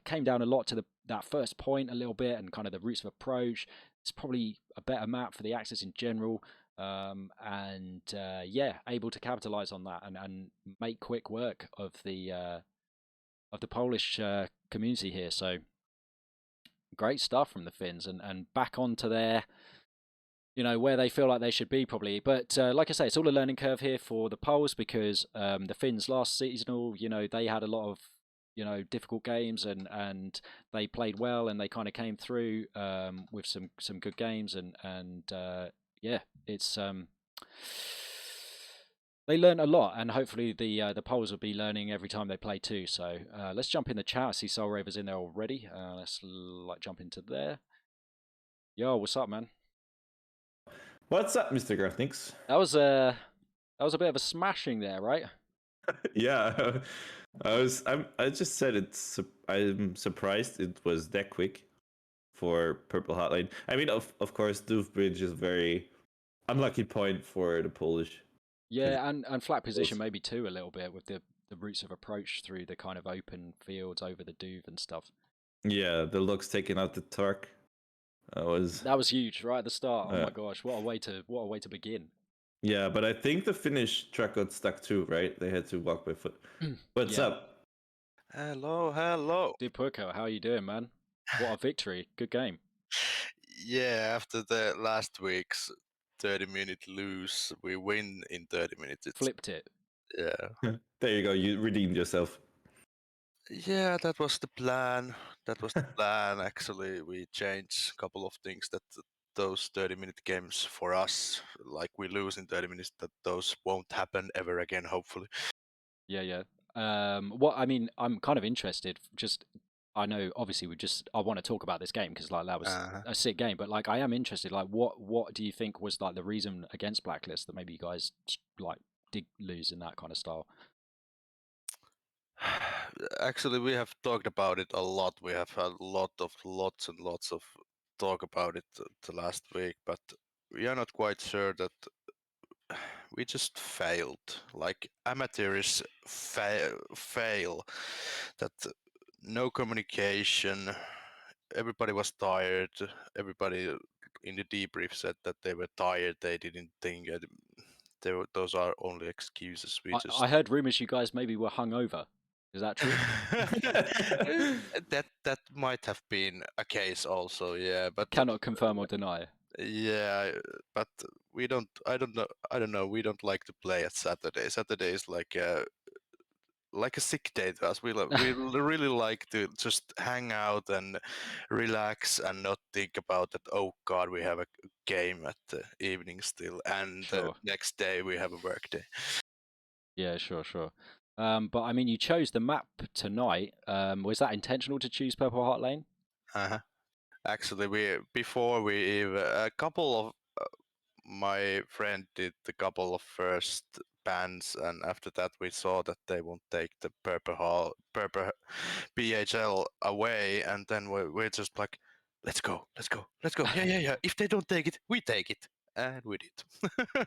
Came down a lot to that first point a little bit, and kind of the routes of approach. It's probably a better map for the Axis in general. And yeah, able to capitalize on that and make quick work of the Polish community here. So great stuff from the Finns, and back onto their, you know, where they feel like they should be probably. But like I say, it's all a learning curve here for the Poles, because the Finns last seasonal, you know, they had a lot of, you know, difficult games, and they played well, and they kind of came through with some good games, and yeah, it's they learn a lot, and hopefully the Poles will be learning every time they play too. So let's jump in the chat. I see Soul Raver's in there already. Let's jump into there. Yo, what's up, man? What's up, Mr. Garthnix? That was a bit of a smashing there, right? Yeah, I just said I'm surprised it was that quick for Purple Hotline. I mean, of course, Bridge is very unlucky point for the Polish because Yeah, and flat position maybe too a little bit with the routes of approach through the kind of open fields over the Duve and stuff. yeah, the looks taking out the Turk was That was huge right at the start. Oh uh, my gosh, what a way to begin. yeah, but I think the Finnish truck got stuck too, right? They had to walk by foot. What's Yeah, up? Hello, hello. Dipurko, how you doing, man? What a victory! Good game. Yeah, after the last week's 30-minute lose, we win in 30 minutes. Flipped it. Yeah. There you go. You redeemed yourself. Yeah, that was the plan. That was the plan. Actually, we changed a couple of things that those 30-minute games for us, like we lose in 30 minutes, that those won't happen ever again, hopefully. Yeah, yeah. What I mean, I'm kind of interested. Just, I know, obviously, I want to talk about this game because like that was Uh, a sick game. But like, I am interested. Like, what do you think was like the reason against Blacklist that maybe you guys like did lose in that kind of style? Actually, we have talked about it a lot. We have had lots and lots of talk about it the last week, but we are not quite sure that we just failed. Like amateurs fail. That no communication. Everybody was tired. Everybody in the debrief said that they were tired. They didn't think it. Those are only excuses. We just I heard rumors you guys maybe were hungover. Is that true? that might have been a case also, yeah. But Cannot confirm or deny. yeah, but we don't. I don't know. I don't know. We don't like to play at Saturday. Saturday is like a sick day to us. We really like to just hang out and relax and not think about that. Oh God, we have a game at the evening still, and the Sure. next day we have a work day. Yeah, sure, sure. But I mean, you chose the map tonight. Was that intentional to choose Purple Heart Lane? Uh-huh. Actually, we before we even a couple of my friend did a couple of first bands, and after that we saw that they won't take the purple PHL away, and then we're just like, let's go, yeah, yeah, yeah. If they don't take it, we take it, and we did.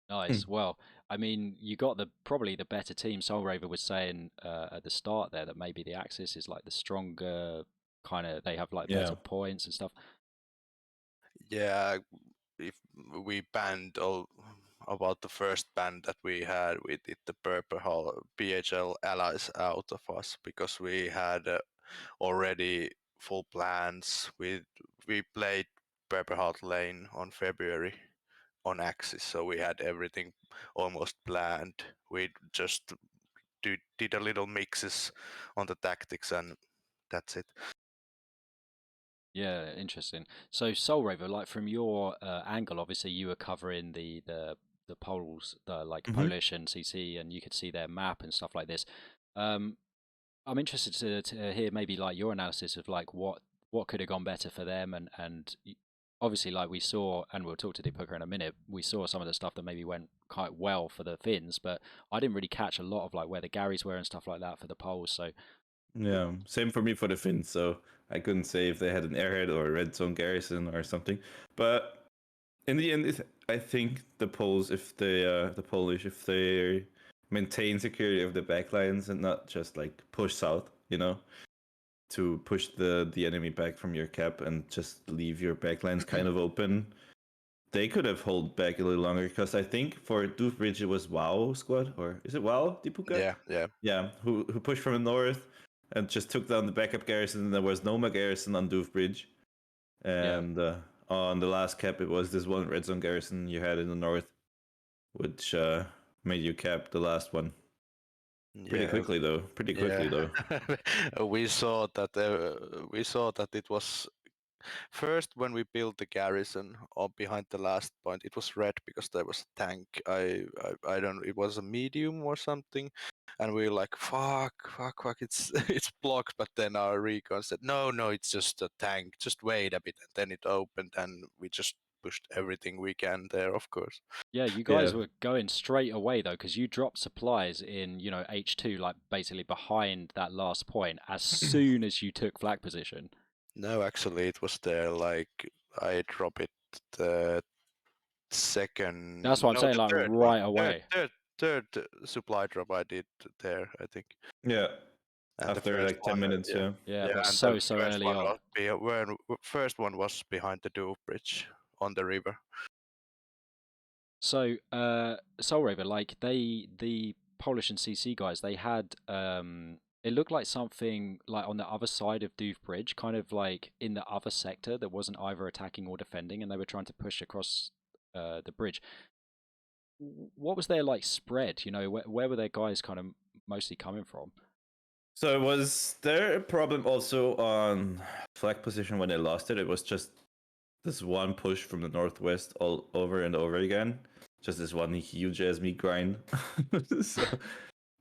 Nice. Well, I mean, you got probably the better team. Soul Raver was saying at the start there that maybe the Axis is like the stronger kind of. They have like Yeah. better points and stuff. Yeah, if we banned all about the first band that we had, we did the purple PHL allies out of us because we had already full plans. We played Purple Heart Lane on February on Axis, so we had everything almost planned. We just did a little mixes on the tactics, and that's it. Yeah, interesting. So Soul Raver, like from your angle, obviously you were covering the Poles, the like Hmm. Polish and CC, and you could see their map and stuff like this. Um, I'm interested to hear maybe like your analysis of like what could have gone better for them obviously like we saw, and we'll talk to Deep Hooker in a minute, we saw some of the stuff that maybe went quite well for the Finns, but I didn't really catch a lot of like where the Garys were and stuff like that for the Poles. So Yeah, same for me for the Finns. So I couldn't say if they had an airhead or a red zone garrison or something. But in the end, I think the Poles, if the Polish, if they maintain security of the backlines and not just like push south, to push the enemy back from your cap and just leave your backlines kind of open, they could have held back a little longer. Because I think for Doofbridge it was WoW squad, or is it WoW Dipuka? Yeah, yeah. Yeah, who pushed from the north and just took down the backup garrison. And there was Noma garrison on Doof Bridge, yeah, and on the last cap, it was this one red zone garrison you had in the north, which made you cap the last one pretty Yeah, quickly, though. Pretty quickly, yeah. though. We saw that it was first when we built the garrison or behind the last point. It was red because there was a tank. I don't. It was a medium or something, and we were like, fuck, fuck, fuck. It's it's blocked. But then our recon said, no, no, it's just a tank. Just wait a bit, and then it opened, and we just pushed everything we can there, of course. Yeah, you guys were going straight away though, because you dropped supplies in, H2, like basically behind that last point, as soon as you took flag position. No, actually, it was there. Like I dropped it the second, That's what I'm no, saying, the like third one, right away. third supply drop I did there, I think. Yeah. And the After first like 10 one, minutes, yeah. Yeah, yeah, but and the so first early one on. was first one was behind the Doof Bridge on the river. So, Soul Raver, like the Polish and CC guys, they had it looked like something like on the other side of Doof Bridge, kind of like in the other sector that wasn't either attacking or defending, and they were trying to push across the bridge. What was their like spread? Where were their guys kind of mostly coming from? So was there a problem also on flag position when they lost it? It was just this one push from the northwest all over and over again. Just this one huge ass meat grind. So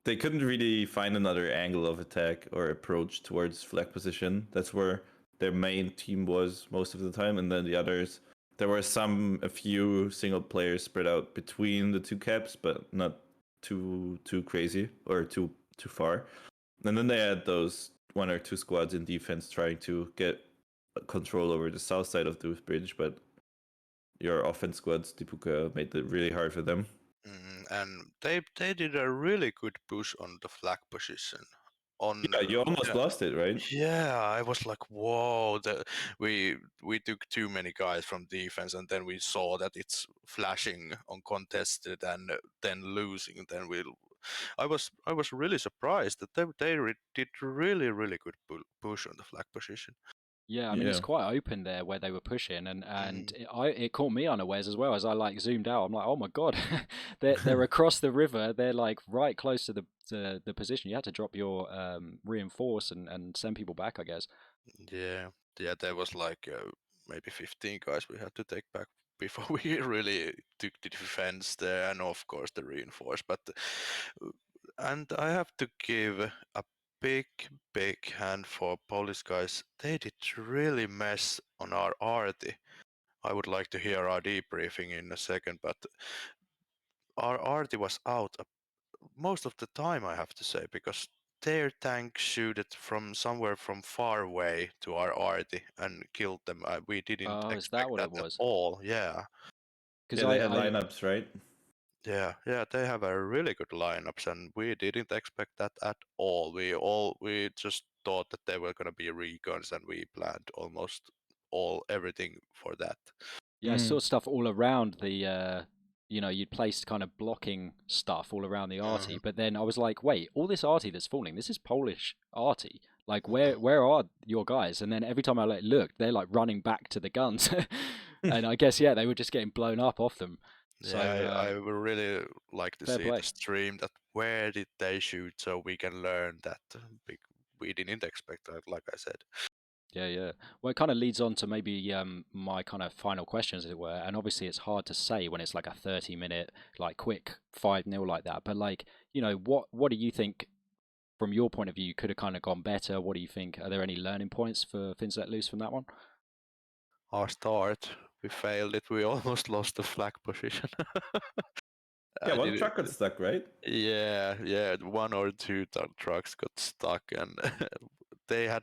they couldn't really find another angle of attack or approach towards flag position. That's where their main team was most of the time, and then the others. There were a few single players spread out between the two caps, but not too crazy or too far. And then they had those one or two squads in defense trying to get control over the south side of the bridge, but your offense squads, Dipuka, made it really hard for them. And they did a really good push on the flag position. On Yeah, you almost lost it, right? yeah, I was like, whoa! We took too many guys from defense, and then we saw that it's flashing uncontested, and then losing. I was really surprised that they did really good push on the flag position. Yeah, I mean it's Yeah. quite open there where they were pushing, and Mm. it caught me unawares as well as I like zoomed out. I'm like, oh my god, they're across the river. They're like right close to the position. You had to drop your reinforce and send people back, I guess. Yeah, yeah, there was like maybe 15 guys we had to take back before we really took the defense there, and of course the reinforce. And I have to give a big hand for Polish guys. They did really mess on our arty. I would like to hear our debriefing in a second, but our arty was out most of the time, I have to say, because their tank shooted from somewhere from far away to our arty and killed them. We didn't Oh, is that expect what that it at was? all. Yeah, Because Yeah, they had lineups, right? yeah, they have a really good lineups, and we didn't expect that at all. We just thought that they were gonna be recons, and we planned almost everything for that. Yeah, I saw stuff all around you'd placed kind of blocking stuff all around the arty, Mhm. but then I was like, wait, all this arty that's falling, this is Polish arty. Like, Mhm. where are your guys? And then every time I like looked, they're like running back to the guns, and I guess yeah, they were just getting blown up off them. So Yeah, I would really like to fair see the play. stream that where did they shoot so we can learn that we didn't expect that, like I said. Yeah, yeah. Well, it kind of leads on to maybe my kind of final questions, as it were. And obviously, it's hard to say when it's like a 30-minute, like quick 5-0 like that. But like, what do you think from your point of view could have kind of gone better? What do you think? Are there any learning points for Fins Let Loose from that one? Our start, we failed it. We almost lost the flag position. Yeah, I one did truck got stuck, right? Yeah. One or two trucks got stuck, and they had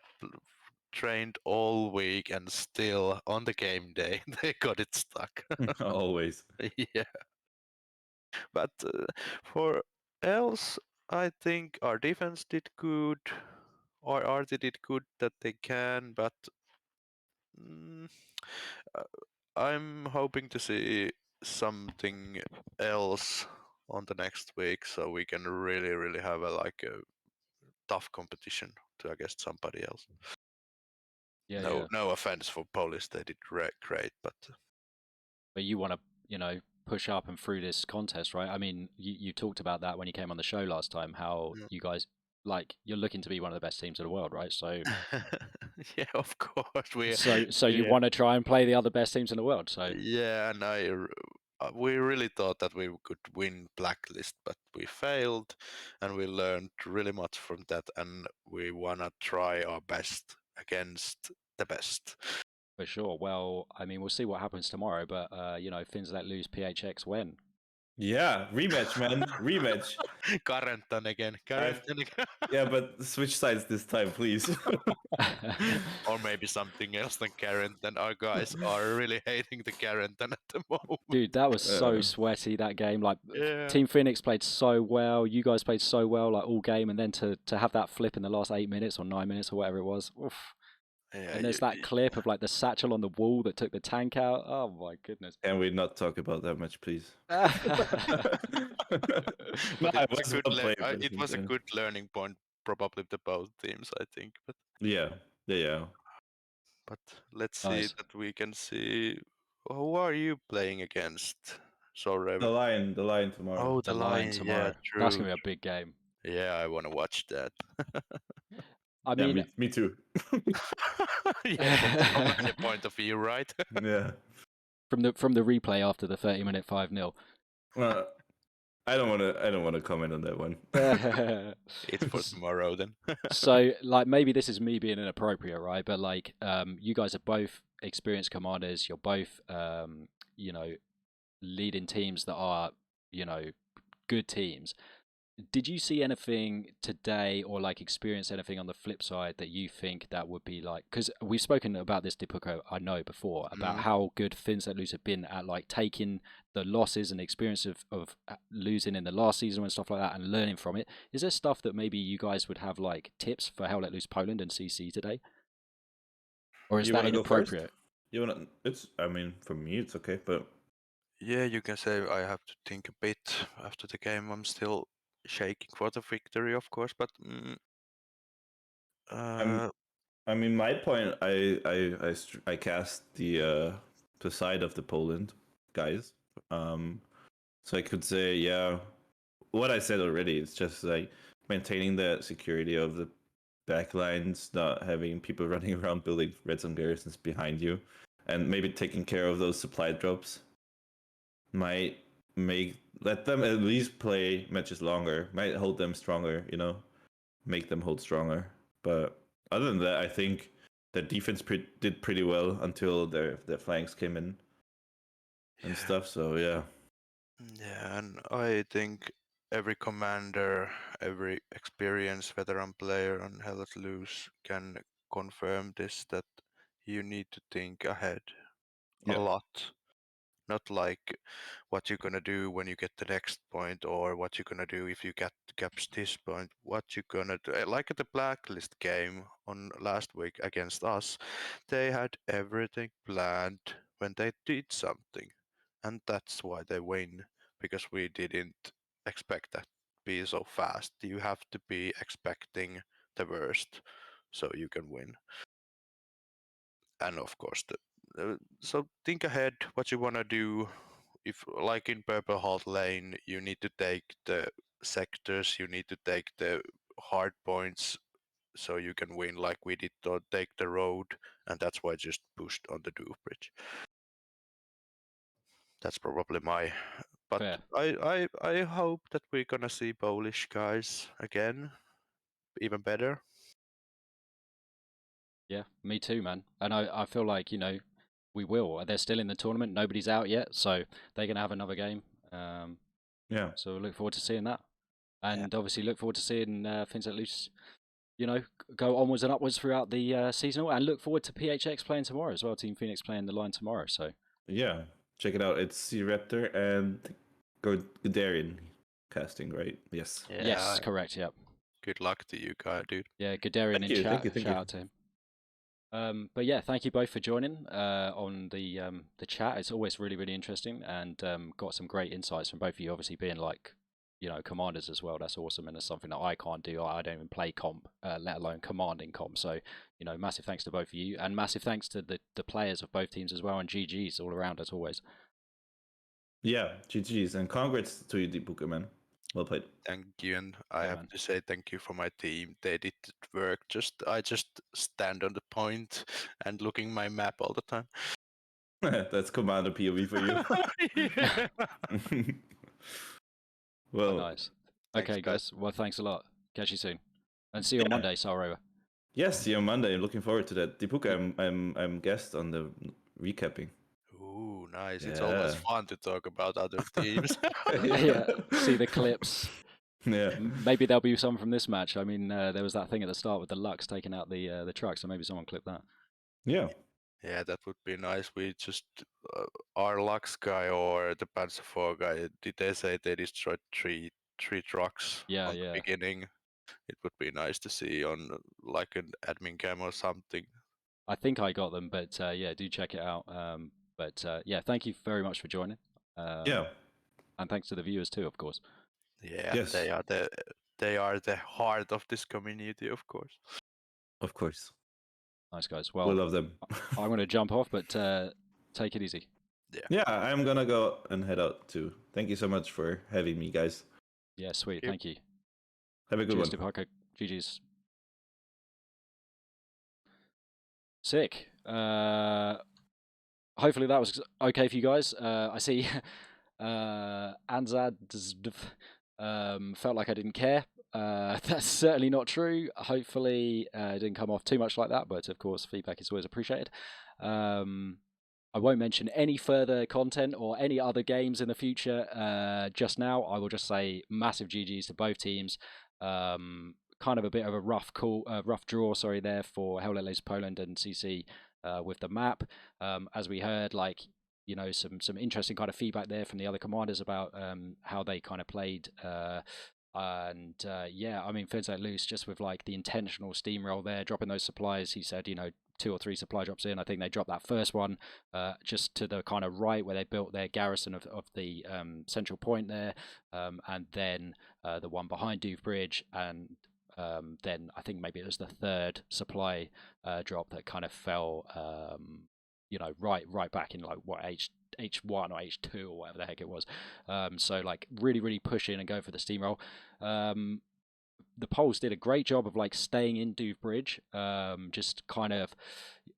trained all week, and still on the game day they got it stuck. Always. Yeah. But for else, I think our defense did good. Our RT did good that they can, but mm, uh, I'm hoping to see something else on the next week, so we can really have a tough competition to against somebody else. Yeah, No, yeah. no offense for Polish, they did great, but But you want to, push up and through this contest, right? I mean, you talked about that when you came on the show last time, how mm. you guys, like, you're looking to be one of the best teams in the world, right? So Yeah, of course So you we want to try and play the other best teams in the world. So yeah, and we really thought that we could win Blacklist, but we failed, and we learned really much from that, and we wanna try our best against the best. For sure. Well, I mean, we'll see what happens tomorrow, but you know, Finns let lose, PHX win. Yeah, rematch, man, rematch. Karentan again. I've Karentan again. yeah, but switch sides this time, please. Or maybe something else than Karentan. Our guys are really hating the Karentan at the moment. Dude, that was so Uh, sweaty, that game. Like, Yeah. Team Phoenix played so well. You guys played so well, like all game, and then to have that flip in the last 8 minutes or 9 minutes or whatever it was. Oof. Yeah, And there's that clip of like the satchel on the wall that took the tank out. Oh my goodness. Can we not talk about that much, please? No, but I was well played. it was a good learning point, probably to both teams, I think. But Yeah, yeah. but let's see Nice. that we can see who are you playing against. Sorry. The lion tomorrow. Oh, The the Lion Lion. Yeah, tomorrow. That's true. gonna be a big game. Yeah, I want to watch that. I Yeah, mean, me too. Yeah, from many point of view, right? Yeah. from the replay after the 30-minute 5-0. I don't want to comment on that one. It's for tomorrow then. So, like, maybe this is me being inappropriate, right? But like, you guys are both experienced commanders. You're both, you know, leading teams that are, you know, good teams. Did you see anything today or like experience anything on the flip side that you think that would be like, because we've spoken about this, Dipuko, I know before, about Mm. how good Finns at Lose have been at like taking the losses and the experience of losing in the last season and stuff like that and learning from it. Is there stuff that maybe you guys would have like tips for how Let Loose Poland and CC today? Or is You that want to go first? inappropriate? You want to? It's. I mean, for me, it's okay. But Yeah, you can say I have to think a bit after the game. I'm still shaking for the victory, of course, but I'm. uh, I mean, my point. I cast the side of the Poland guys. So I could say, yeah, what I said already. It's just like maintaining the security of the backlines, not having people running around building red zone garrisons behind you, and maybe taking care of those supply drops might let them at least play matches longer, might hold them stronger, make them hold stronger. But other than that, I think the defense did pretty well until their flanks came in and yeah, stuff. So yeah, yeah, and I think every commander, every experienced veteran player on Hell Let Loose can confirm this that you need to think ahead a yeah, lot. Not like what you're gonna do when you get the next point or what you're gonna do if you get gaps this point. What you're gonna do, like at the Blacklist game on last week against us, they had everything planned when they did something, and that's why they win because we didn't expect that be so fast. You have to be expecting the worst so you can win. And of course, so think ahead what you want to do. If like in Purple Heart Lane, you need to take the sectors, you need to take the hard points so you can win like we did to take the road, and that's why I just pushed on the Doof Bridge. That's probably my. But Fair. I hope that we're gonna see Polish guys again, even better. Yeah, me too, man. And I feel like, you know, we will. They're still in the tournament. Nobody's out yet, so they're going to have another game. yeah, So look forward to seeing that. Yeah. And obviously look forward to seeing Finns at Loose, you know, go onwards and upwards throughout the seasonal. And look forward to PHX playing tomorrow as well. Team Phoenix playing the line tomorrow. So yeah. Check it out. It's C Raptor and Guderian casting, right? Yes. yes, Yeah. correct. Yep. Good luck to you, guy, dude. Yeah, Guderian Thank in you, thank chat. you, thank Shout you. out to him. But yeah, thank you both for joining on the chat. It's always really, really interesting, and got some great insights from both of you. Obviously, being like, you know, commanders as well. That's awesome, and it's something that I can't do. I don't even play comp, let alone commanding comp. So, you know, massive thanks to both of you, and massive thanks to the players of both teams as well, and GGs all around as always. Yeah, GG's and congrats to you, Deepuka, man. Well played. Thank you, and I Yeah, have man. to say thank you for my team. They did the work. I just stand on the point and looking my map all the time. That's Commander POV for you. Yeah. Oh, Well, nice. Thanks, Okay, guys. guys. Well, thanks a lot. Catch you soon, and see you on yeah, Monday, Sarova. Yes, see you on Monday. I'm looking forward to that. Dipuka, I'm guest on the recapping. Ooh, nice. It's always Yeah. fun to talk about other teams. Yeah, see the clips. Yeah. Maybe there'll be some from this match. I mean, there was that thing at the start with the Lux taking out the truck, so maybe someone clipped that. Yeah. Yeah, that would be nice. We just our Lux guy or the Panzer IV guy. Did they say they destroyed three trucks Yeah, on the yeah. beginning? It would be nice to see on like an admin cam or something. I think I got them, but yeah, do check it out. But yeah, thank you very much for joining. Yeah. And thanks to the viewers too, of course. Yeah, Yes. they are the heart of this community, of course. Of course. Nice guys. We Well, love them. I'm going to jump off, but take it easy. Yeah, I'm gonna go and head out too. Thank you so much for having me, guys. Yeah, sweet. Yep. Thank you. Have a good Cheers, one. Dupaka. GG's. Sick. Hopefully that was okay for you guys. I see Anzad felt like I didn't care. That's certainly not true. Hopefully it didn't come off too much like that, but of course feedback is always appreciated. I won't mention any further content or any other games in the future just now. I will just say massive GGs to both teams. Kind of a bit of a rough draw, there for HLL's Poland and CC with the map. As we heard, like, you know, some interesting kind of feedback there from the other commanders about how they kind of played. Yeah, I mean, Fins Let Loose, just with like the intentional steamroll there, dropping those supplies. He said, you know, 2 or 3 supply drops in. I think they dropped that first one just to the kind of right where they built their garrison of the central point there, and then the one behind Douve Bridge, and then I think maybe it was the third supply drop that kind of fell, you know, right back in like what H1 or H2 or whatever the heck it was. So like really push in and go for the steamroll. The Poles did a great job of like staying in Douve Bridge, just kind of,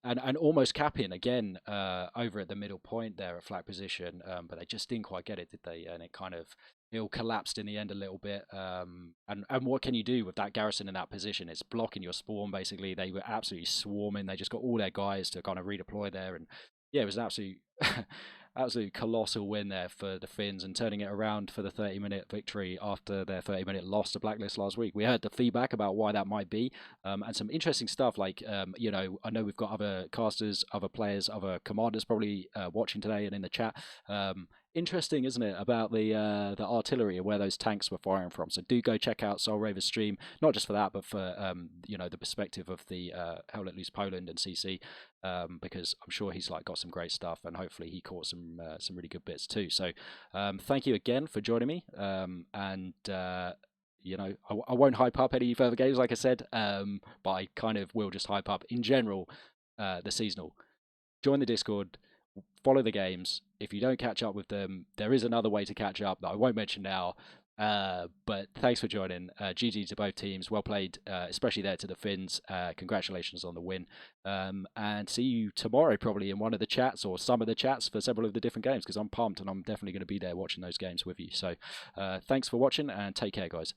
and almost capping again over at the middle point there at flat position, but they just didn't quite get it, did they? And it all collapsed in the end a little bit. And what can you do with that garrison in that position? It's blocking your spawn basically. They were absolutely swarming. They just got all their guys to kind of redeploy there, and yeah, it was an absolute absolute colossal win there for the Finns, and turning it around for the 30-minute victory after their 30-minute loss to Blacklist last week. We heard the feedback about why that might be, and some interesting stuff like, you know, I know we've got other casters, other players, other commanders probably watching today and in the chat. Interesting, isn't it, about the artillery and where those tanks were firing from? So do go check out Soul Raver's stream, not just for that, but for you know, the perspective of the Hell Let Loose Poland and CC, because I'm sure he's like got some great stuff, and hopefully he caught some really good bits too. So thank you again for joining me, and you know, I won't hype up any further games, like I said, but I kind of will just hype up in general the seasonal. Join the Discord, follow the games. If you don't catch up with them, there is another way to catch up that I won't mention now. But thanks for joining. GG to both teams. Well played, especially there to the Finns. Congratulations on the win. And see you tomorrow, probably in one of the chats or some of the chats for several of the different games, because I'm pumped and I'm definitely going to be there watching those games with you. So thanks for watching and take care, guys.